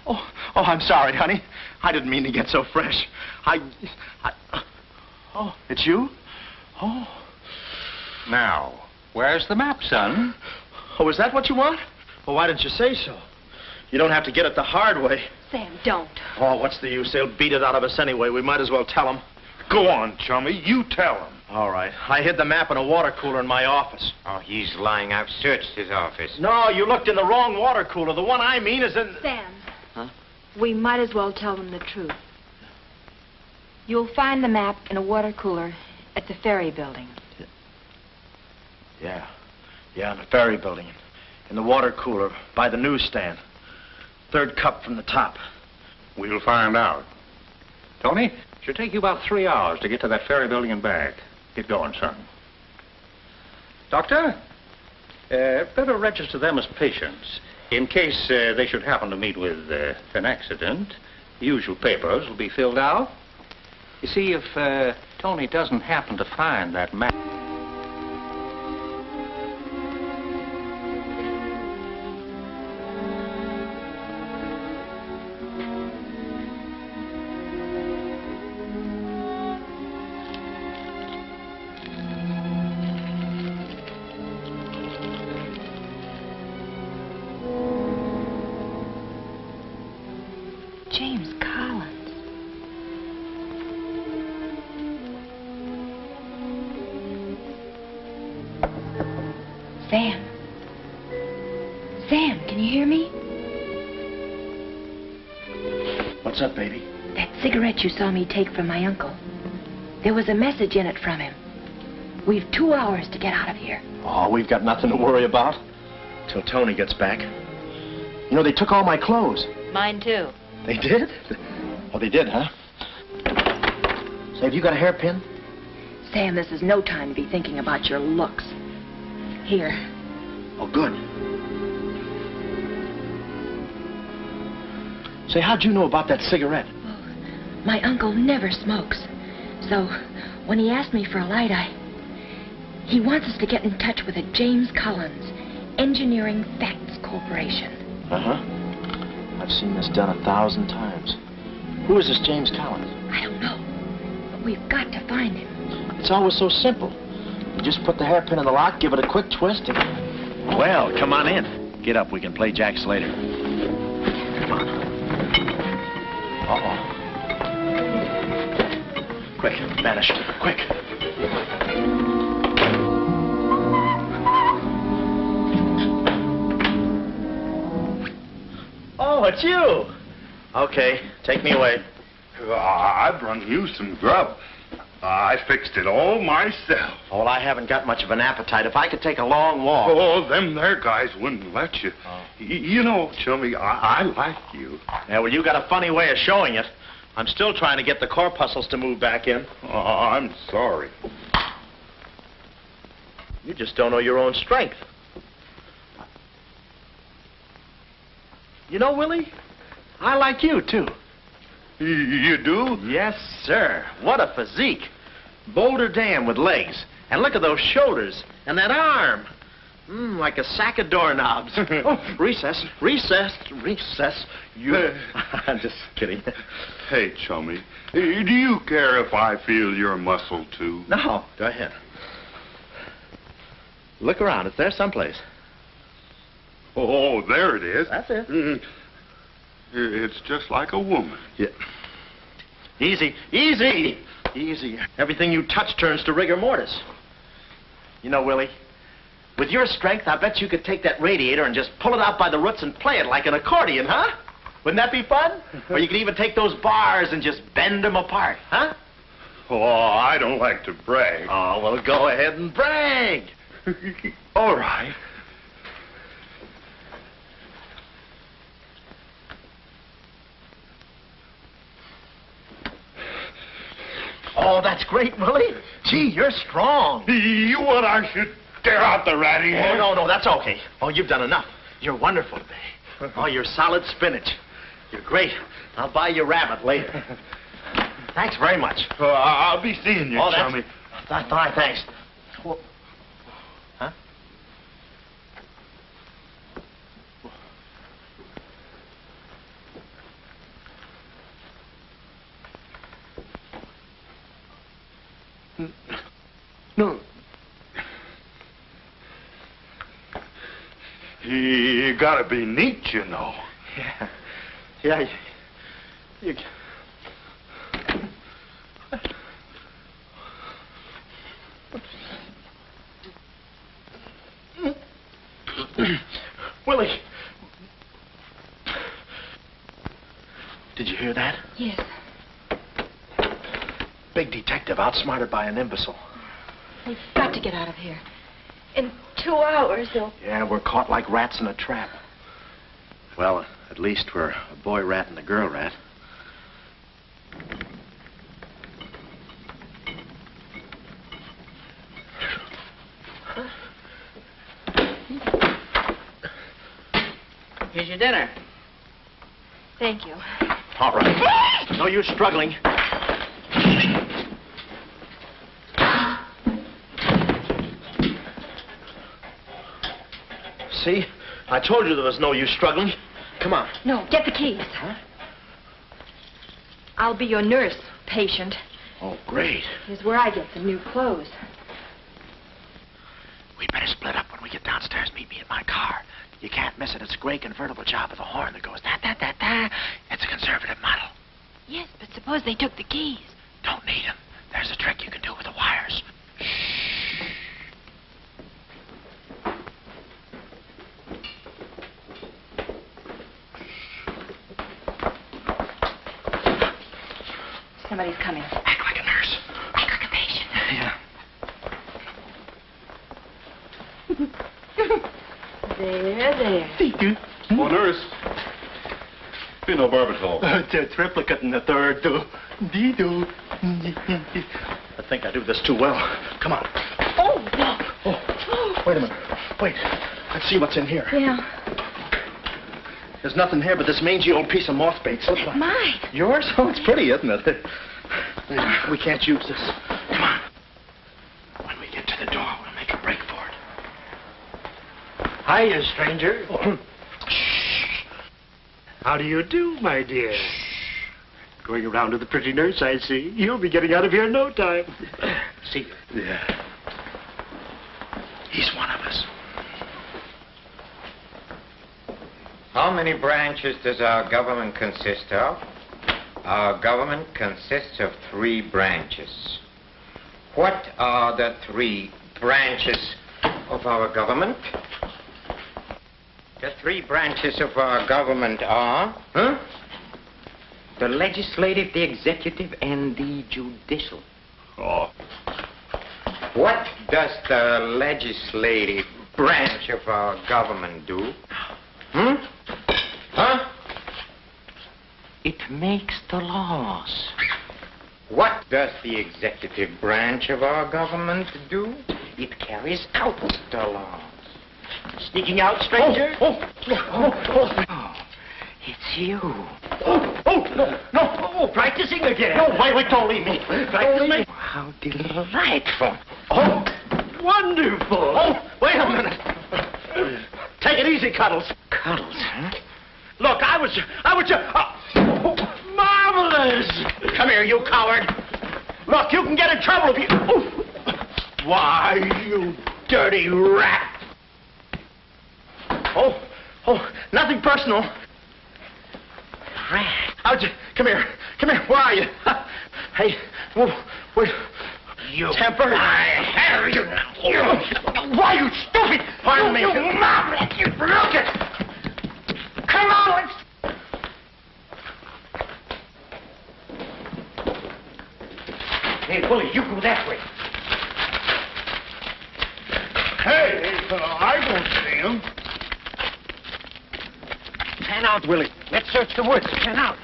Oh, I'm sorry, honey. I didn't mean to get so fresh. Oh, it's you? Oh. Now, where's the map, son? Oh, is that what you want? Well, why didn't you say so? You don't have to get it the hard way. Sam, don't. Oh, what's the use? They'll beat it out of us anyway. We might as well tell them. Go on, chummy. You tell him. All right. I hid the map in a water cooler in my office. Oh, he's lying. I've searched his office. No, you looked in the wrong water cooler. The one I mean is in... Sam. Huh? We might as well tell them the truth. You'll find the map in a water cooler at the ferry building. Yeah, in the ferry building. In the water cooler by the newsstand. Third cup from the top. We'll find out. Tony, it'll take you about 3 hours to get to that ferry building and back. Get going, son. Doctor, better register them as patients. In case they should happen to meet with an accident, the usual papers will be filled out. You see, if Tony doesn't happen to find that map... James Collins. Sam. Sam, can you hear me? What's up, baby? That cigarette you saw me take from my uncle. There was a message in it from him. We've 2 hours to get out of here. Oh, we've got nothing to worry about. Till Tony gets back. You know, they took all my clothes. Mine, too. They did? Oh, they did, huh? Say, have you got a hairpin? Sam, this is no time to be thinking about your looks. Here. Oh, good. Say, how'd you know about that cigarette? Oh, my uncle never smokes. So, when he asked me for a light, he wants us to get in touch with a James Collins, Engineering Facts Corporation. Uh-huh. I've seen this done 1,000 times. Who is this James Collins? I don't know, but we've got to find him. It's always so simple. You just put the hairpin in the lock, give it a quick twist, and... Well, come on in. Get up. We can play jacks later. Come on. Uh-oh. Quick, vanish. Quick. Oh, it's you. Okay, take me away. I've run you some grub. I fixed it all myself. Oh, well, I haven't got much of an appetite. If I could take a long walk... Oh, them there guys wouldn't let you. Oh. You know, Chummy, I like you. Yeah, well, you got a funny way of showing it. I'm still trying to get the corpuscles to move back in. Oh, I'm sorry. You just don't know your own strength. You know, Willie, I like you, too. You do? Yes, sir. What a physique. Boulder Dam with legs. And look at those shoulders. And that arm. Like a sack of doorknobs. Oh, recess. You... I'm just kidding. Hey, Chummy, do you care if I feel your muscle, too? No, go ahead. Look around. It's there someplace. Oh, there it is. That's it. It's just like a woman. Yeah. Easy. Everything you touch turns to rigor mortis. You know, Willie, with your strength, I bet you could take that radiator and just pull it out by the roots and play it like an accordion, huh? Wouldn't that be fun? Or you could even take those bars and just bend them apart, huh? Oh, I don't like to brag. Oh, well, go ahead and brag. All right. Oh, that's great, Willie. Gee, you're strong. You want I should tear out the ratty head? Oh, no, that's okay. Oh, you've done enough. You're wonderful today. Oh, you're solid spinach. You're great. I'll buy you rabbit later. Thanks very much. I'll be seeing you, chummy. Thanks. Well, huh? No. You gotta be neat, you know. Yeah. Yeah. You... Willie. Did you hear that? Yes. Big detective outsmarted by an imbecile. We've got to get out of here. In 2 hours, they'll... Yeah, we're caught like rats in a trap. Well, at least we're a boy rat and a girl rat. Here's your dinner. Thank you. All right. No use struggling. See? I told you there was no use struggling. Come on. No, get the keys. Huh? I'll be your nurse, patient. Oh, great. Here's where I get some new clothes. We better split up when we get downstairs. Meet me in my car. You can't miss it. It's a gray convertible job with a horn that goes da-da-da-da. It's a conservative model. Yes, but suppose they took the keys. Don't need them. There's a trick you can do with the wires. Somebody's coming. Act like a nurse. Act like a patient. Yeah. There. Oh, nurse. Be no barbital. It's a triplicate in the third, do. Dee-doo. I think I do this too well. Come on. Oh, no. Oh, wait a minute. Wait. Let's see what's in here. Yeah. There's nothing here but this mangy old piece of moth bait. It's mine. Yours? Oh, it's pretty, isn't it? We can't use this. Come on. When we get to the door, we'll make a break for it. Hiya, stranger. Shh. How do you do, my dear? Going around to the pretty nurse, I see. You'll be getting out of here in no time. See? Yeah. He's one of us. How many branches does our government consist of? Our government consists of 3 branches. What are the 3 branches of our government? The 3 branches of our government are, the legislative, the executive, and the judicial. Oh. What does the legislative branch of our government do? Huh? It makes the laws. What does the executive branch of our government do? It carries out the laws. Sneaking out, stranger? Oh, it's you. No, practicing again. No, wait, don't leave me. Practicing. How delightful. Oh, wonderful. Oh, wait a minute. Take it easy, Cuddles. Cuddles, huh? Look, I was just... marvelous! Come here, you coward. Look, you can get in trouble if you... Why, you dirty rat. Oh, nothing personal. Rat. How'd you... Come here. Where are you? Hey, where... You... Temper. I have you now. Why, you stupid... Pardon me. You marvelous. You look it. Come on, let's... Hey, Willie, you go that way. Hey, I don't see him. Pan out, Willie. Let's search the woods. Pan out.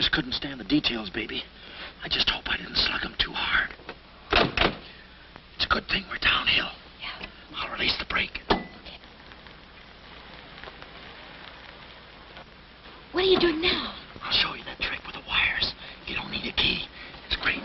just couldn't stand the details, baby. I just hope I didn't slug him too hard. It's a good thing we're downhill. Yeah. I'll release the brake. What are you doing now? I'll show you that trick with the wires. You don't need a key. It's great.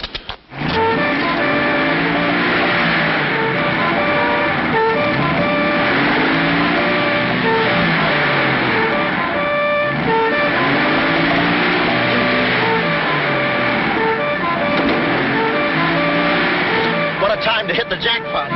What a time to hit the jackpot.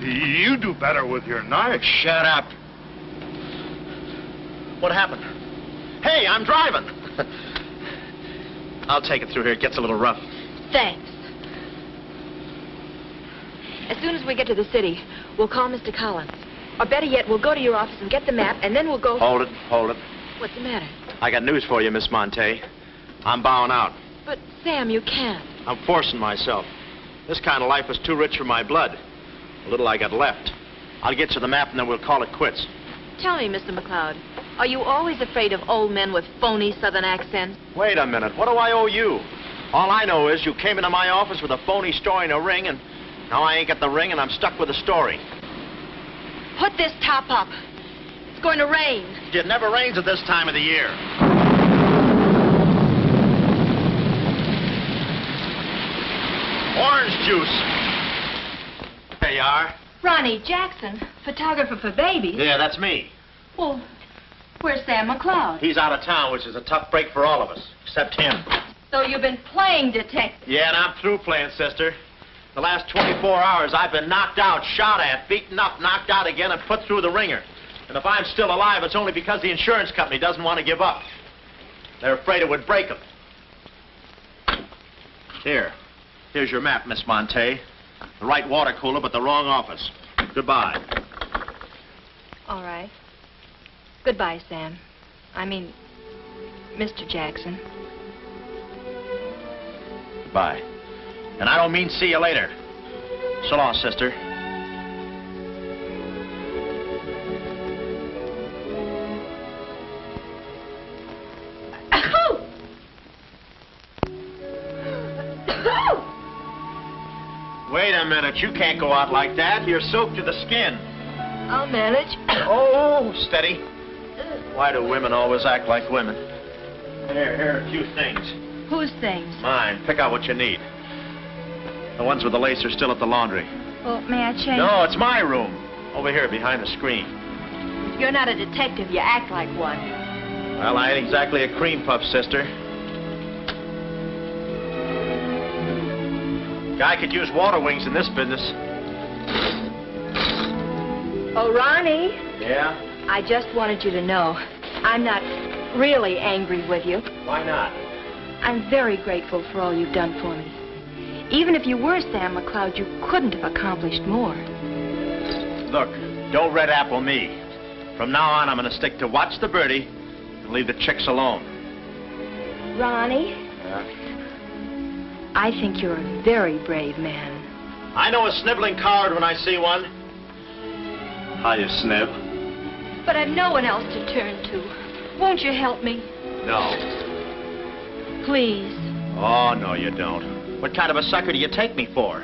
You do better with your knife. Shut up. What happened? Hey, I'm driving. I'll take it through here. It gets a little rough. Thanks. As soon as we get to the city, we'll call Mr. Collins. Or better yet, we'll go to your office and get the map, and then we'll go... Hold it, hold it. What's the matter? I got news for you, Miss Monte. I'm bowing out. But, Sam, you can't. I'm forcing myself. This kind of life was too rich for my blood. The little I got left. I'll get you the map, and then we'll call it quits. Tell me, Mr. McLeod, are you always afraid of old men with phony southern accents? Wait a minute. What do I owe you? All I know is you came into my office with a phony story and a ring, and now I ain't got the ring, and I'm stuck with the story. Put this top up. It's going to rain. It never rains at this time of the year. Orange juice. There you are. Ronnie Jackson, photographer for babies. Yeah, that's me. Well, where's Sam McLeod? He's out of town, which is a tough break for all of us, except him. So you've been playing detective. Yeah, and I'm through playing, sister. The last 24 hours, I've been knocked out, shot at, beaten up, knocked out again, and put through the ringer. And if I'm still alive, it's only because the insurance company doesn't want to give up. They're afraid it would break them. Here's your map, Miss Monte. The right water cooler, but the wrong office. Goodbye. All right. Goodbye, Sam. I mean, Mr. Jackson. Goodbye. And I don't mean see you later. So long, sister. Wait a minute. You can't go out like that. You're soaked to the skin. I'll manage. Oh, steady. Why do women always act like women? Here are a few things. Whose things? Mine. Pick out what you need. The ones with the lace are still at the laundry. Well, may I change? No, it's my room. Over here, behind the screen. You're not a detective. You act like one. Well, I ain't exactly a cream puff, sister. Guy could use water wings in this business. Oh, Ronnie. Yeah? I just wanted you to know I'm not really angry with you. Why not? I'm very grateful for all you've done for me. Even if you were Sam McLeod, you couldn't have accomplished more. Look, don't red apple me. From now on, I'm going to stick to watch the birdie and leave the chicks alone. Ronnie? Yeah? I think you're a very brave man. I know a sniveling coward when I see one. Hiya, Snib. But I've no one else to turn to. Won't you help me? No. Please. Oh, no, you don't. What kind of a sucker do you take me for?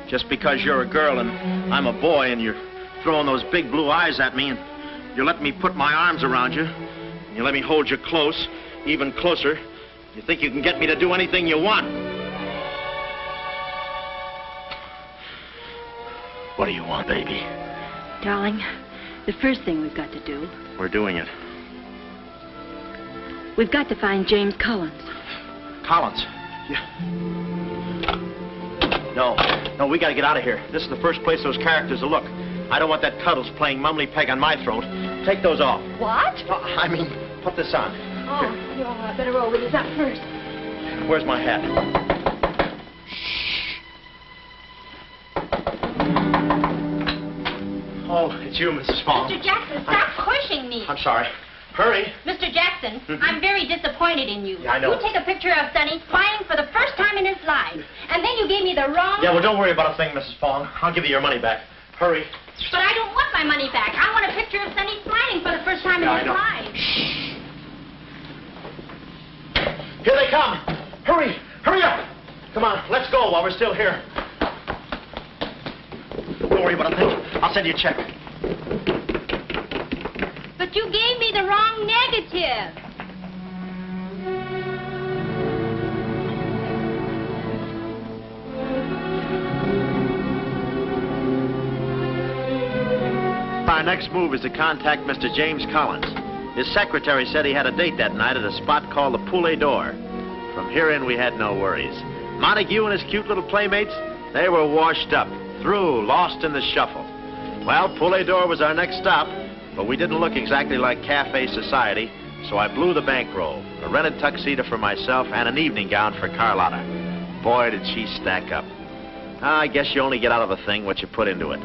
Just because you're a girl and I'm a boy and you're throwing those big blue eyes at me and you let me put my arms around you and you let me hold you close, even closer, you think you can get me to do anything you want. What do you want, baby? Darling, the first thing we've got to do... We're doing it. We've got to find James Collins. Collins? Yeah. No, we gotta get out of here. This is the first place those characters will look. I don't want that Cuddles playing mumbly peg on my throat. Take those off. What? I mean, put this on. Oh, you're better roll with this up first. Where's my hat? Oh, it's you, Mrs. Fong. Mr. Jackson, stop pushing me. I'm sorry. Hurry. Mr. Jackson, I'm very disappointed in you. Yeah, I know. You take a picture of Sonny smiling for the first time in his life, and then you gave me the wrong... Yeah, well, don't worry about a thing, Mrs. Fong. I'll give you your money back. Hurry. But I don't want my money back. I want a picture of Sonny smiling for the first time in Yeah, I his know. life. Here they come. Hurry. Hurry up. Come on, let's go while we're still here. Don't worry about a thing. I'll send you a check. But you gave me the wrong negative. Our next move is to contact Mr. James Collins. His secretary said he had a date that night at a spot called the Poulet d'Or. From here in, we had no worries. Montague and his cute little playmates, they were washed up, through, lost in the shuffle. Well, Poulet d'Or was our next stop, but we didn't look exactly like cafe society, so I blew the bankroll, a rented tuxedo for myself and an evening gown for Carlotta. Boy, did she stack up. I guess you only get out of a thing what you put into it.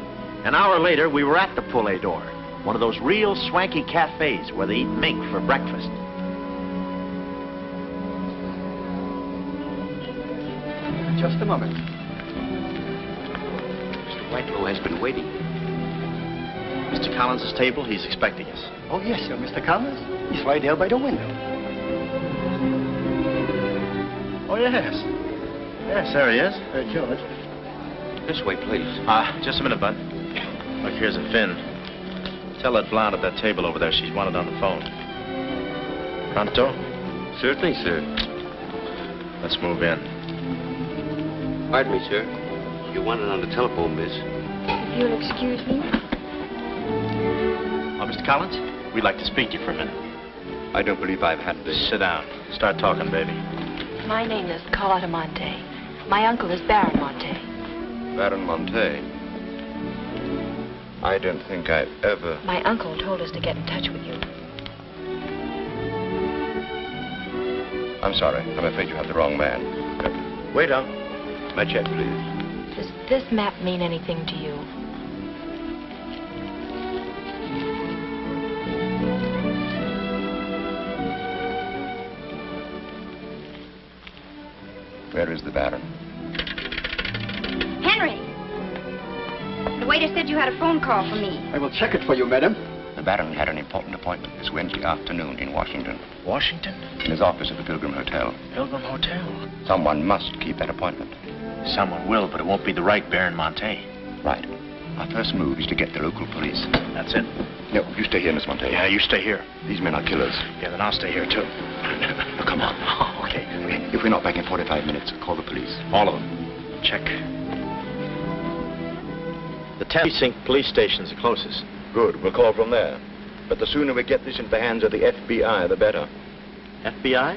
An hour later, we were at the Poulet d'Or, one of those real swanky cafes where they eat mink for breakfast. Just a moment. Mr. Whitelaw has been waiting. Mr. Collins' table, he's expecting us. Oh, yes, sir, Mr. Collins. He's right there by the window. Oh, yes. Yes, there he is. George. This way, please. Just a minute, Bud. Look, here's a fin. Tell that blonde at that table over there she's wanted on the phone. Pronto? Certainly, sir. Let's move in. Pardon me, sir. You wanted on the telephone, miss. If you'll excuse me. Oh, Mr. Collins, we'd like to speak to you for a minute. I don't believe I've had this. Sit down. Start talking, baby. My name is Carlotta Monte. My uncle is Baron Monte. Baron Monte. I don't think I've ever... My uncle told us to get in touch with you. I'm sorry. I'm afraid you have the wrong man. Wait up. My check, please. Does this map mean anything to you? Where is the Baron? Henry! The waiter said you had a phone call for me. I will check it for you, madam. The Baron had an important appointment this Wednesday afternoon in Washington. Washington? In his office at the Pilgrim Hotel. Pilgrim Hotel. Someone must keep that appointment. Someone will, but it won't be the right Baron Monte. Right. Our first move is to get the local police. That's it. No, you stay here, Miss Monte. Yeah, you stay here. These men are killers. Yeah, then I'll stay here, too. Now, come on. Oh, okay. If we're not back in 45 minutes, call the police. All of them. Check. The 10th Precinct police station's the closest. Good. We'll call from there. But the sooner we get this into the hands of the FBI, the better. FBI?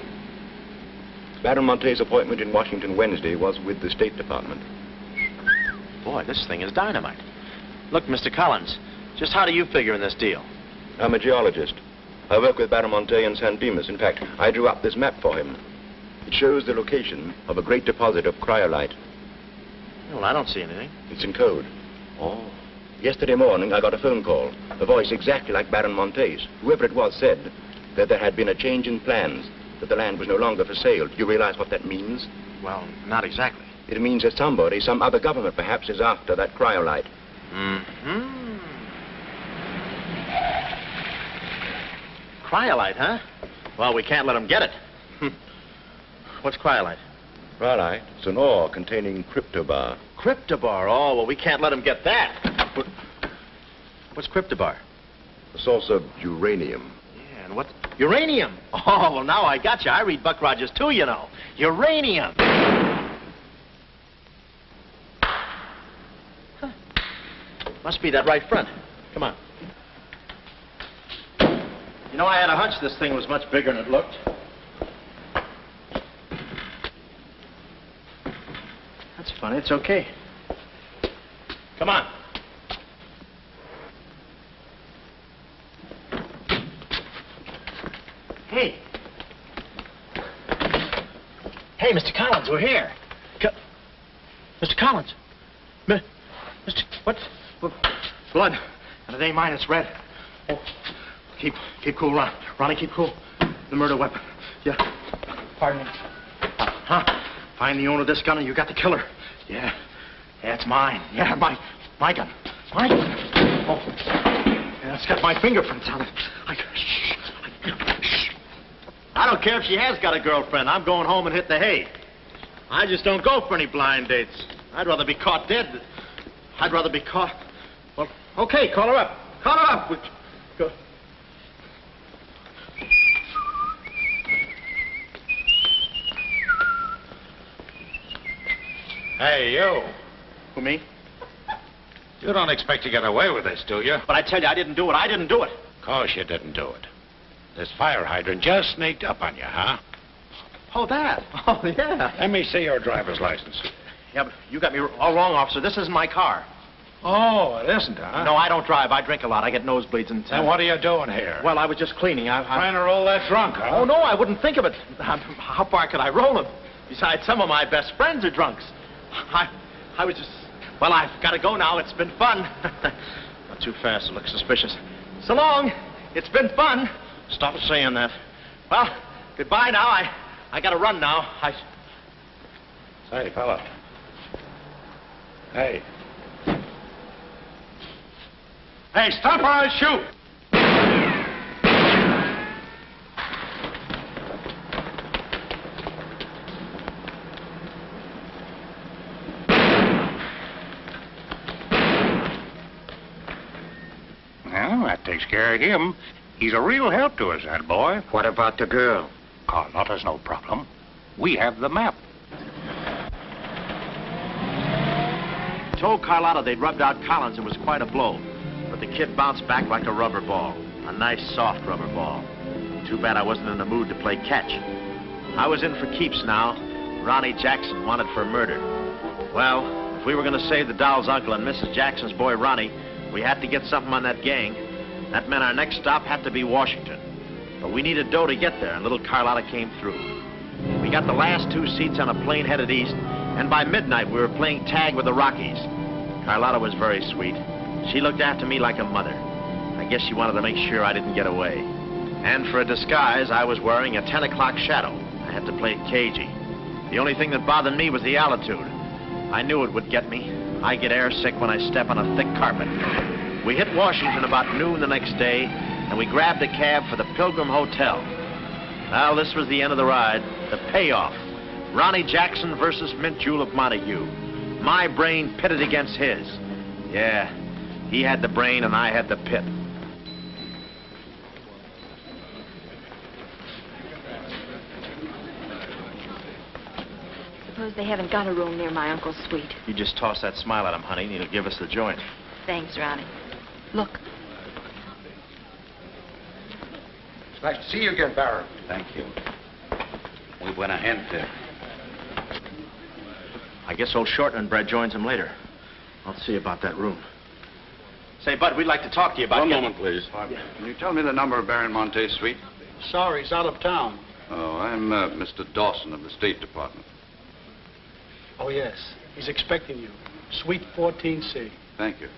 Baron Monte's appointment in Washington Wednesday was with the State Department. Boy, this thing is dynamite. Look, Mr. Collins, just how do you figure in this deal? I'm a geologist. I work with Baron Monte in San Dimas. In fact, I drew up this map for him. It shows the location of a great deposit of cryolite. Well, I don't see anything. It's in code. Oh. Yesterday morning, I got a phone call. A voice exactly like Baron Monte's. Whoever it was said that there had been a change in plans, that the land was no longer for sale. Do you realize what that means? Well, not exactly. It means that somebody, some other government perhaps, is after that cryolite. Mm-hmm. Cryolite, huh? Well, we can't let them get it. What's cryolite? Cryolite? It's an ore containing cryptobar. Cryptobar? Oh, well, we can't let them get that. What's cryptobar? A source of uranium. Yeah, and what? Uranium? Oh, well, now I got you. I read Buck Rogers, too, you know. Uranium. Huh. Must be that right front. Come on. You know, I had a hunch this thing was much bigger than it looked. That's funny. It's okay. Come on. Hey. Hey, Mr. Collins, we're here. Mr. Collins. Mr. What? Blood. And an A-minus red. Oh. Keep cool, Ron. Ronnie, keep cool. The murder weapon. Yeah. Pardon me. Huh? Find the owner of this gun and you got the killer. Yeah. Yeah, it's mine. Yeah, my gun. My gun. Oh. Yeah, it's got my fingerprints on it. I don't care if she has got a girlfriend. I'm going home and hit the hay. I just don't go for any blind dates. I'd rather be caught dead. I'd rather be caught... Well, okay, call her up. Call her up. Go. Hey, you. Who, me? You don't expect to get away with this, do you? But I tell you, I didn't do it. I didn't do it. Of course you didn't do it. This fire hydrant just sneaked up on you, huh? Oh, that? Oh, yeah. Let me see your driver's license. Yeah, but you got me all wrong, officer. This isn't my car. Oh, it isn't, huh? No, I don't drive. I drink a lot. I get nosebleeds and... Then what are you doing here? Well, I was just cleaning. Trying to roll that drunk, huh? Oh, no, I wouldn't think of it. How far could I roll him? Besides, some of my best friends are drunks. I was just... Well, I've got to go now. It's been fun. Not too fast. It looks suspicious. So long. It's been fun. Stop saying that. Well, goodbye now. I got to run now. Say, fella. Hey. Hey, stop or I'll shoot! Well, that takes care of him. He's a real help to us, that boy. What about the girl? Carlotta's no problem. We have the map. Told Carlotta they'd rubbed out Collins. It was quite a blow. But the kid bounced back like a rubber ball. A nice, soft rubber ball. Too bad I wasn't in the mood to play catch. I was in for keeps now. Ronnie Jackson wanted for murder. Well, if we were going to save the doll's uncle and Mrs. Jackson's boy, Ronnie, we had to get something on that gang. That meant our next stop had to be Washington. But we needed dough to get there, and little Carlotta came through. We got the last 2 seats on a plane headed east, and by midnight we were playing tag with the Rockies. Carlotta was very sweet. She looked after me like a mother. I guess she wanted to make sure I didn't get away. And for a disguise, I was wearing a 10 o'clock shadow. I had to play it cagey. The only thing that bothered me was the altitude. I knew it would get me. I get airsick when I step on a thick carpet. We hit Washington about noon the next day, and we grabbed a cab for the Pilgrim Hotel. Well, this was the end of the ride, the payoff. Ronnie Jackson versus Mint Julep Montague. My brain pitted against his. Yeah, he had the brain and I had the pit. Suppose they haven't got a room near my uncle's suite. You just toss that smile at him, honey, and he'll give us the joint. Thanks, Ronnie. Look. It's nice to see you again, Baron. Thank you. Muy buena gente. I guess old Shortland Bread joins him later. I'll see about that room. Say, Bud, we'd like to talk to you about... One moment, please. Can you tell me the number of Baron Monte's suite? Sorry, he's out of town. Oh, I'm Mr. Dawson of the State Department. Oh, yes. He's expecting you. Suite 14C. Thank you.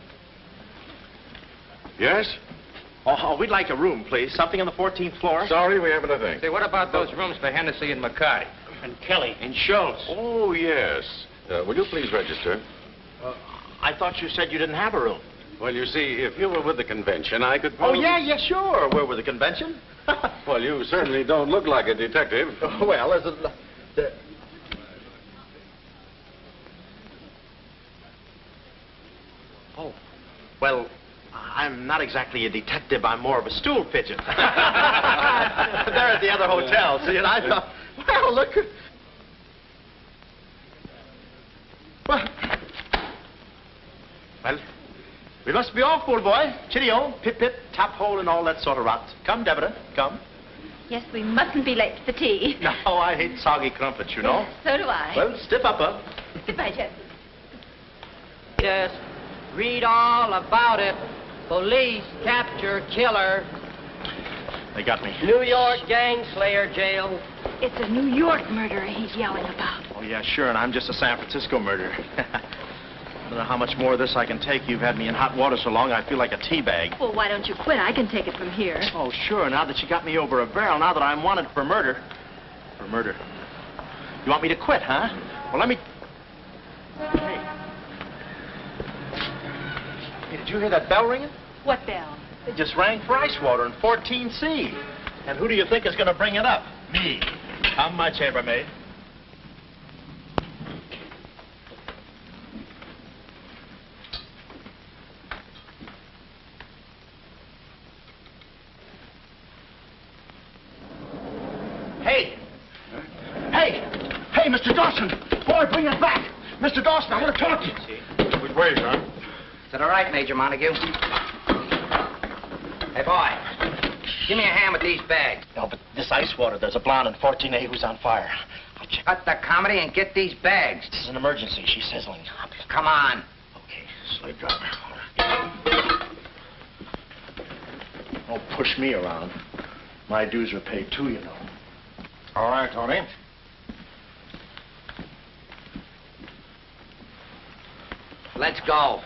Yes? Oh, we'd like a room, please. Something on the 14th floor. Sorry, we haven't a thing. Say, what about those rooms for Hennessy and McCarty? And Kelly. And Schultz? Oh, yes. Will you please register? I thought you said you didn't have a room. Well, you see, if you were with the convention, I could Oh, probably... yeah, sure. We're with the convention. Well, you certainly don't look like a detective. Well, as a... Oh, well, I'm not exactly a detective. I'm more of a stool pigeon. They're at the other hotel, see, and I thought, well, look... Well, we must be off, old boy. Cheerio, pip-pip, tap-hole, and all that sort of rot. Come, Deborah, come. Yes, we mustn't be late for tea. No, I hate soggy crumpets, you know. So do I. Well, stiff upper. Goodbye, Jeff. Yes. Read all about it. Police capture killer. They got me. New York gang slayer jail. It's a New York murderer he's yelling about. Oh, yeah, sure, and I'm just a San Francisco murderer. I don't know how much more of this I can take. You've had me in hot water so long, I feel like a tea bag. Well, why don't you quit? I can take it from here. Oh, sure. Now that you got me over a barrel, now that I'm wanted for murder. For murder. You want me to quit, huh? Well, let me... Hey, did you hear that bell ringing? What bell? It just rang for ice water in 14C. And who do you think is going to bring it up? Me. How much, chambermaid? Hey, Mr. Dawson! Boy, bring it back! Mr. Dawson, I want to talk to you. Which way, son? Is that all right, Major Montague? Hey, boy. Give me a hand with these bags. No, but this ice water, there's a blonde in 14A who's on fire. I'll check. Cut the comedy and get these bags. This is an emergency. She's sizzling. Come on. Okay, slave driver. Don't push me around. My dues are paid too, you know. All right, Tony. Let's go.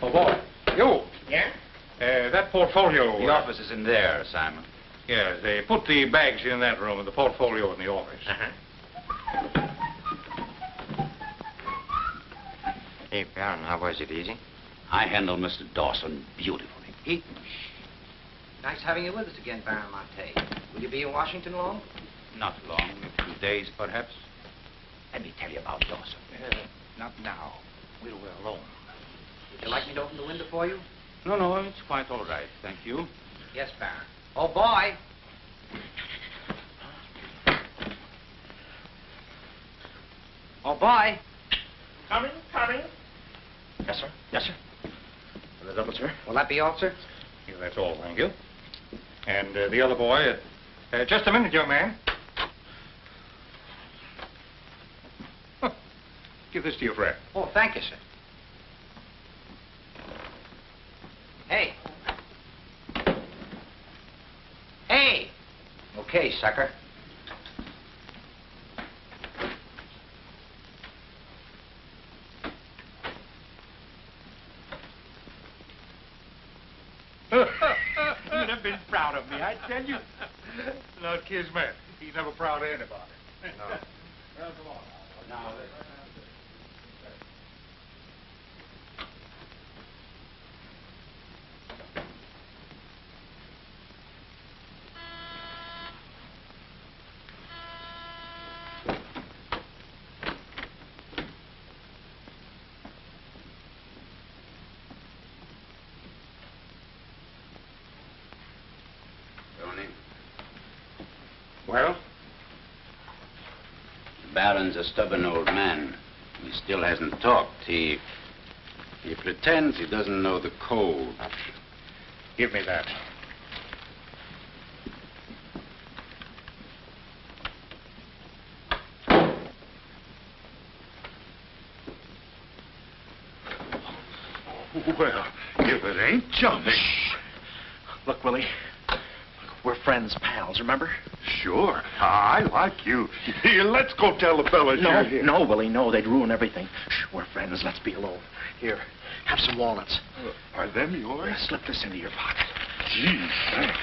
Oh, boy. You. Yeah? That portfolio... The office is in there, Simon. Yeah, they put the bags in that room and the portfolio in the office. Hey, Baron, how was it? Easy? I handled Mr. Dawson beautifully. Nice having you with us again, Baron Monte. Will you be in Washington long? Not long, a few days, perhaps. Let me tell you about Dawson. Not now. We're alone. Would you like me to open the window for you? No, it's quite all right. Thank you. Yes, Baron. Oh, boy. Oh, boy. Coming. Yes, sir. Yes, sir. The double, sir. Will that be all, sir? Yeah, that's all, thank you. And the other boy, just a minute, young man. Give this to your friend. Oh, thank you, sir. Hey. Hey. Okay, sucker. You'd have been proud of me, I tell you. Not Kismet. He's never proud of anybody. No. Well, come on. Now, well? The Baron's a stubborn old man. He still hasn't talked. He pretends he doesn't know the code. Give me that. Well, if it ain't Johnny. Look, Willie. We're friends, pals, remember? Sure. I like you. Here, let's go tell the fellas you're here. No, Willie, no. They'd ruin everything. Shh, we're friends. Let's be alone. Here, have some walnuts. Are them yours? Slip this into your pocket. Gee, thanks.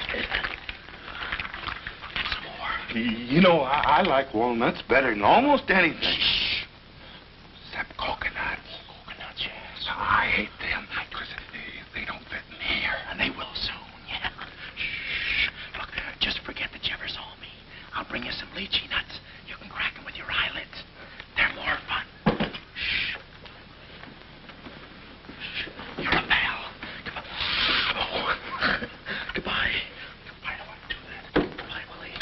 Some more. You know, I like walnuts better than almost anything. Shh. Except coconuts. Coconuts, yes. I hate them because they don't fit in here. And they will soon, yeah. Shh. Look, just forget that you ever saw me. I'll bring you some lychee nuts. You can crack them with your eyelids. They're more fun. Shh. Shh. You're a pal. Goodbye. Oh. Goodbye. I don't want to do that. Goodbye, Willie.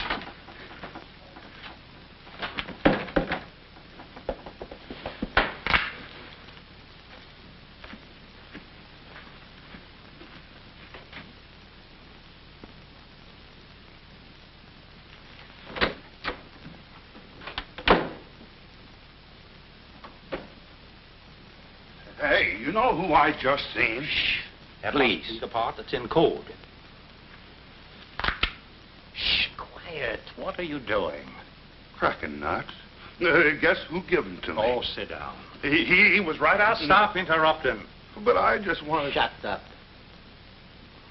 Hey, you know who I just seen? Please. The part that's in code. Shh, quiet. What are you doing? Cracking nuts. Guess who gave them to me? Oh, sit down. He was right out. Stop interrupting. But I just wanted. Shut up.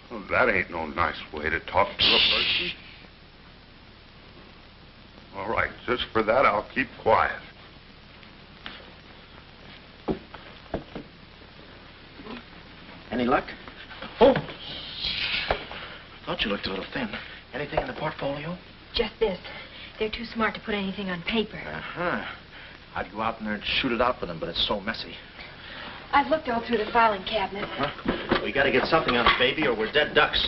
Well, that ain't no nice way to talk to a person. All right, just for that, I'll keep quiet. Any luck? Oh! Thought you looked a little thin. Anything in the portfolio? Just this. They're too smart to put anything on paper. Uh-huh. I'd go out in there and shoot it out for them, but it's so messy. I've looked all through the filing cabinet. Huh? We gotta get something on it, baby, or we're dead ducks.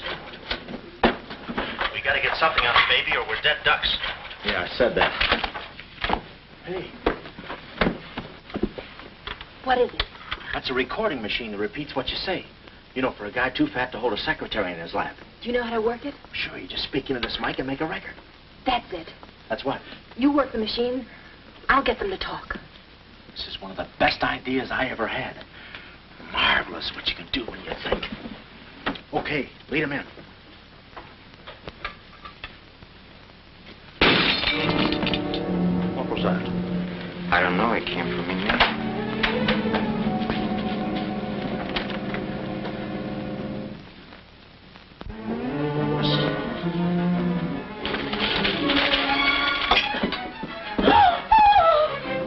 We gotta get something on it, baby, or we're dead ducks. Yeah, I said that. Hey. What is it? That's a recording machine that repeats what you say. You know, for a guy too fat to hold a secretary in his lap. Do you know how to work it? Sure, you just speak into this mic and make a record. That's it. That's what? You work the machine. I'll get them to talk. This is one of the best ideas I ever had. Marvelous what you can do when you think. Okay, lead him in. What was that? I don't know. It came from in there.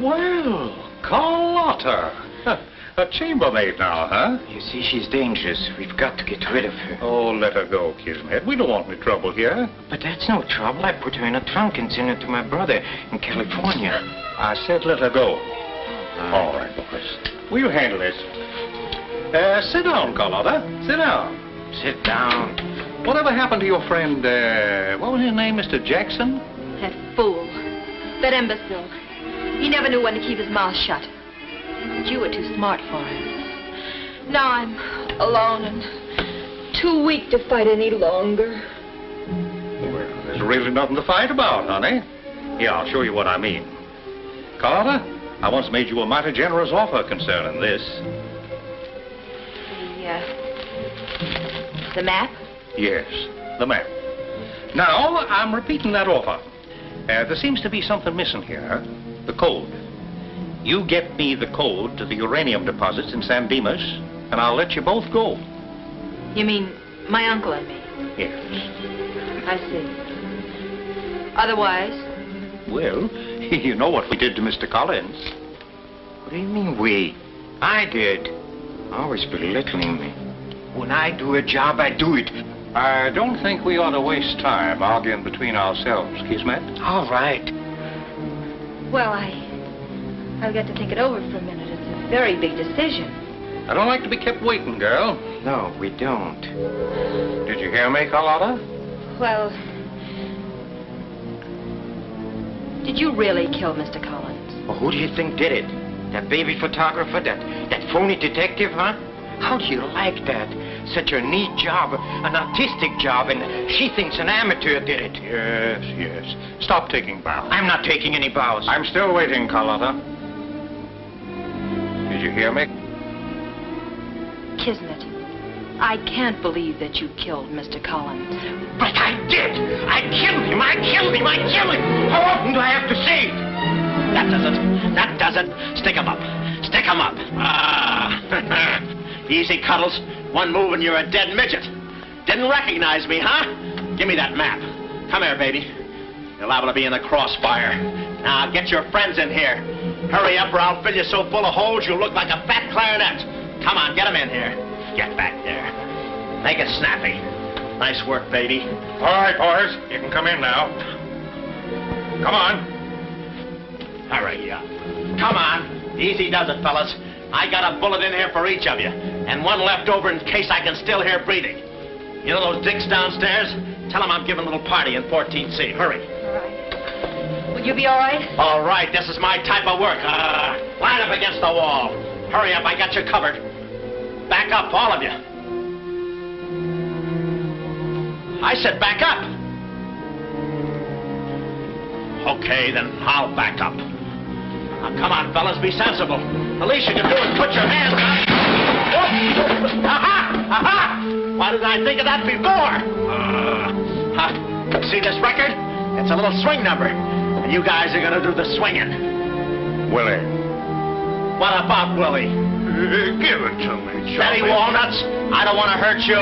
Well, Carlotta. A chambermaid now, huh? You see, she's dangerous. We've got to get rid of her. Oh, let her go, Kismet. We don't want any trouble here. But that's no trouble. I put her in a trunk and sent her to my brother in California. I said let her go. All right, boys. We'll handle this. Sit down, Carlotta. Sit down. Sit down. Whatever happened to your friend, what was his name, Mr. Jackson? That fool. That imbecile. He never knew when to keep his mouth shut. But you were too smart for him. Now I'm alone and too weak to fight any longer. Well, there's really nothing to fight about, honey. Here, I'll show you what I mean. Carlotta, I once made you a mighty generous offer concerning this. The map? Yes, the map. Now, I'm repeating that offer. There seems to be something missing here. The code. You get me the code to the uranium deposits in San Dimas, and I'll let you both go. You mean my uncle and me? Yes. I see. Otherwise? Well, you know what we did to Mr. Collins. What do you mean, we? I did. Always belittling me. When I do a job, I do it. I don't think we ought to waste time arguing between ourselves, Kismet. All right. Well, I've got to think it over for a minute. It's a very big decision. I don't like to be kept waiting, girl. No, we don't. Did you hear me, Carlotta? Well, did you really kill Mr. Collins? Well, who do you think did it? That baby photographer? That phony detective, huh? How do you like that? Such a neat job, an artistic job, and she thinks an amateur did it. Yes, yes. Stop taking bows. I'm not taking any bows. I'm still waiting, Carlotta. Did you hear me? Kismet, I can't believe that you killed Mr. Collins. But I did! I killed him! I killed him! I killed him! How often do I have to say it? That does it. That does it. Stick 'em up. Stick 'em up. Easy, Cuddles. One move and you're a dead midget. Didn't recognize me, huh? Give me that map. Come here, baby. You're liable to be in the crossfire. Now, get your friends in here. Hurry up or I'll fill you so full of holes you'll look like a fat clarinet. Come on, get 'em in here. Get back there. Make it snappy. Nice work, baby. All right, boys. You can come in now. Come on. Hurry up. Come on. Easy does it, fellas. I got a bullet in here for each of you, and one left over in case I can still hear breathing. You know those dicks downstairs? Tell them I'm giving a little party in 14C. Hurry. All right. Will you be all right? All right, this is my type of work. Line up against the wall. Hurry up, I got you covered. Back up, all of you. I said back up. Okay, then I'll back up. Now, come on, fellas, be sensible. The least you can do is put your hands up. Oh. Aha! Aha! Why didn't I think of that before? See this record? It's a little swing number. And you guys are going to do the swinging. Willie. What about Willie? Give it to me, Daddy Walnuts, I don't want to hurt you.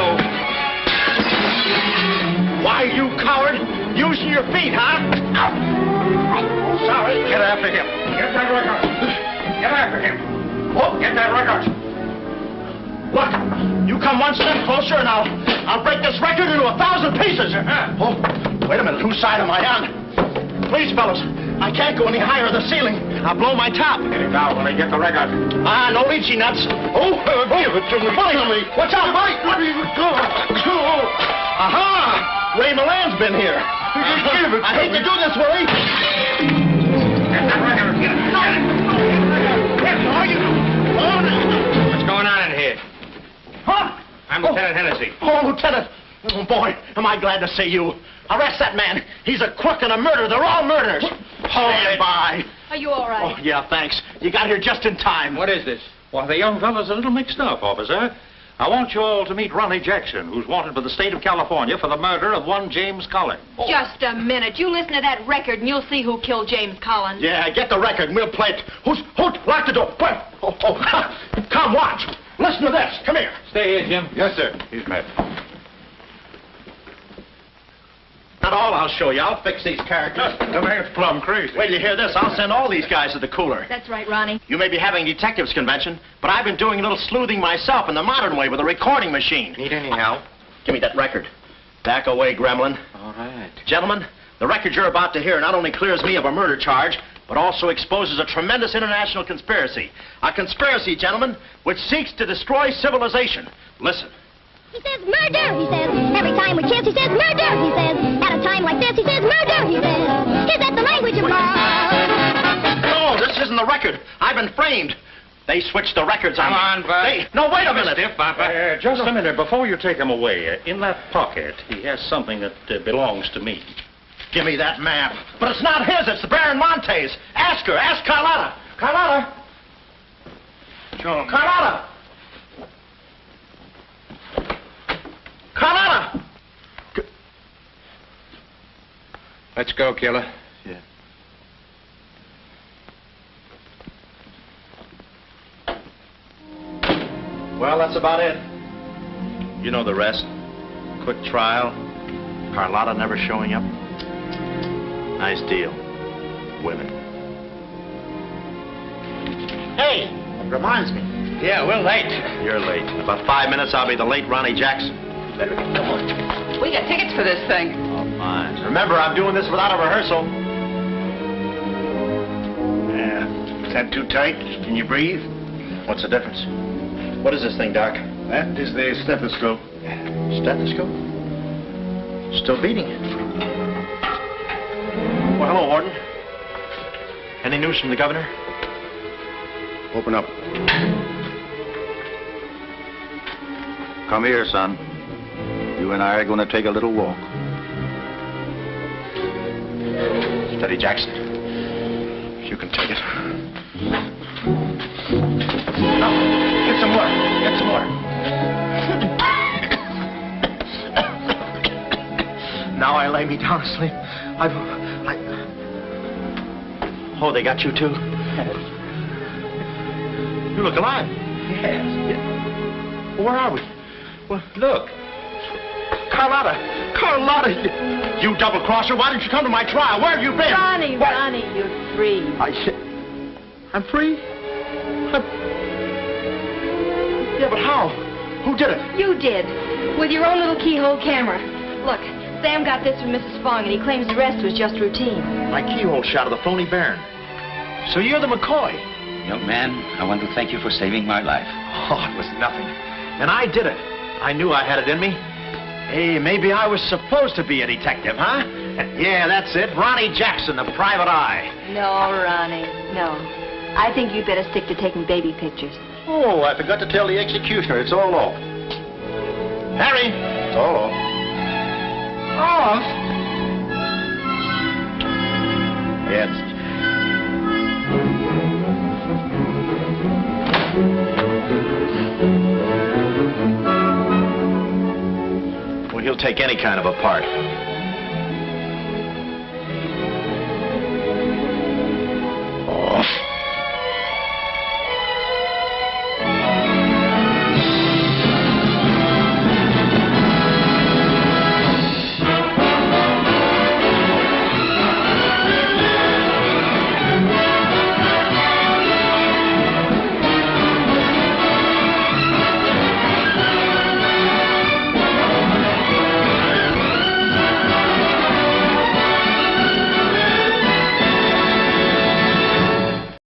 Why, you coward? Using your feet, huh? Sorry. Get after him. Get that record. Get after him. Oh, get that record. Look, you come one step closer and I'll break this record into 1,000 pieces. Oh, wait a minute. Whose side am I on? Please, fellas, I can't go any higher than the ceiling. I'll blow my top. Get it down when I get the record. Ah, no lychee nuts. Oh, give it to me. Bully. Watch out, buddy. Aha! Ray Milan's been here. Give it to I hate to do this, Willie. Get that record. Get it. What's going on in here? Huh? I'm Lieutenant Hennessy. Oh, Lieutenant. Oh, boy, am I glad to see you. Arrest that man. He's a crook and a murderer. They're all murderers. Stand by. Are you all right? Oh, yeah, thanks. You got here just in time. What is this? Well, the young fellow's a little mixed up, officer. I want you all to meet Ronnie Jackson, who's wanted by the state of California for the murder of one James Collins. Just a minute. You listen to that record and you'll see who killed James Collins. Yeah, get the record and we'll play it. Who lock the door? Where? Come, watch. Listen to this. Come here. Stay here, Jim. Yes, sir. He's met. Not all I'll show you. I'll fix these characters. The man's plumb crazy. Wait till you hear this. I'll send all these guys to the cooler. That's right, Ronnie. You may be having a detectives convention, but I've been doing a little sleuthing myself in the modern way with a recording machine. Need any help? Give me that record. Back away, gremlin. All right. Gentlemen, the record you're about to hear not only clears me of a murder charge, but also exposes a tremendous international conspiracy. A conspiracy, gentlemen, which seeks to destroy civilization. Listen. He says murder, he says. Every time we kiss, he says murder, he says. At a time like this, he says murder, he says. Is that the language of love? No, this isn't the record. I've been framed. They switched the records on me. Come on, Bud. No, wait a minute. Just a minute. Before you take him away, in that pocket, he has something that belongs to me. Give me that map. But it's not his. It's the Baron Monte's. Ask her. Ask Carlotta. Carlotta. John. Carlotta. Carlotta. Let's go, killer. Yeah. Well, that's about it. You know the rest. Quick trial. Carlotta never showing up. Nice deal. Women. Hey, it reminds me. Yeah, we're late. You're late. In about 5 minutes, I'll be the late Ronnie Jackson. Come on. We got tickets for this thing. Oh, fine. Remember, I'm doing this without a rehearsal. Yeah. Is that too tight? Can you breathe? What's the difference? What is this thing, Doc? That is the stethoscope. Stethoscope? Still beating. Well, hello, Warden. Any news from the governor? Open up. Come here, son. You and I are going to take a little walk. Steady, Jackson. You can take it. No, get some more. Get some more. Now I lay me down to sleep. Oh, they got you too? You look alive. Yes. Yeah. Where are we? Well, look. Carlotta. Carlotta. You double-crosser. Why didn't you come to my trial? Where have you been? Ronnie, what? Ronnie, you're free. I'm free? Yeah, but how? Who did it? You did. With your own little keyhole camera. Look, Sam got this from Mrs. Fong, and he claims the rest was just routine. My keyhole shot of the phony Baron. So you're the McCoy. Young man, I want to thank you for saving my life. Oh, it was nothing. And I did it. I knew I had it in me. Hey, maybe I was supposed to be a detective, huh? Yeah, that's it. Ronnie Jackson, the private eye. No, Ronnie, no. I think you'd better stick to taking baby pictures. Oh, I forgot to tell the executioner. It's all off. Harry, it's all off. Off? Yes. Well, he'll take any kind of a part.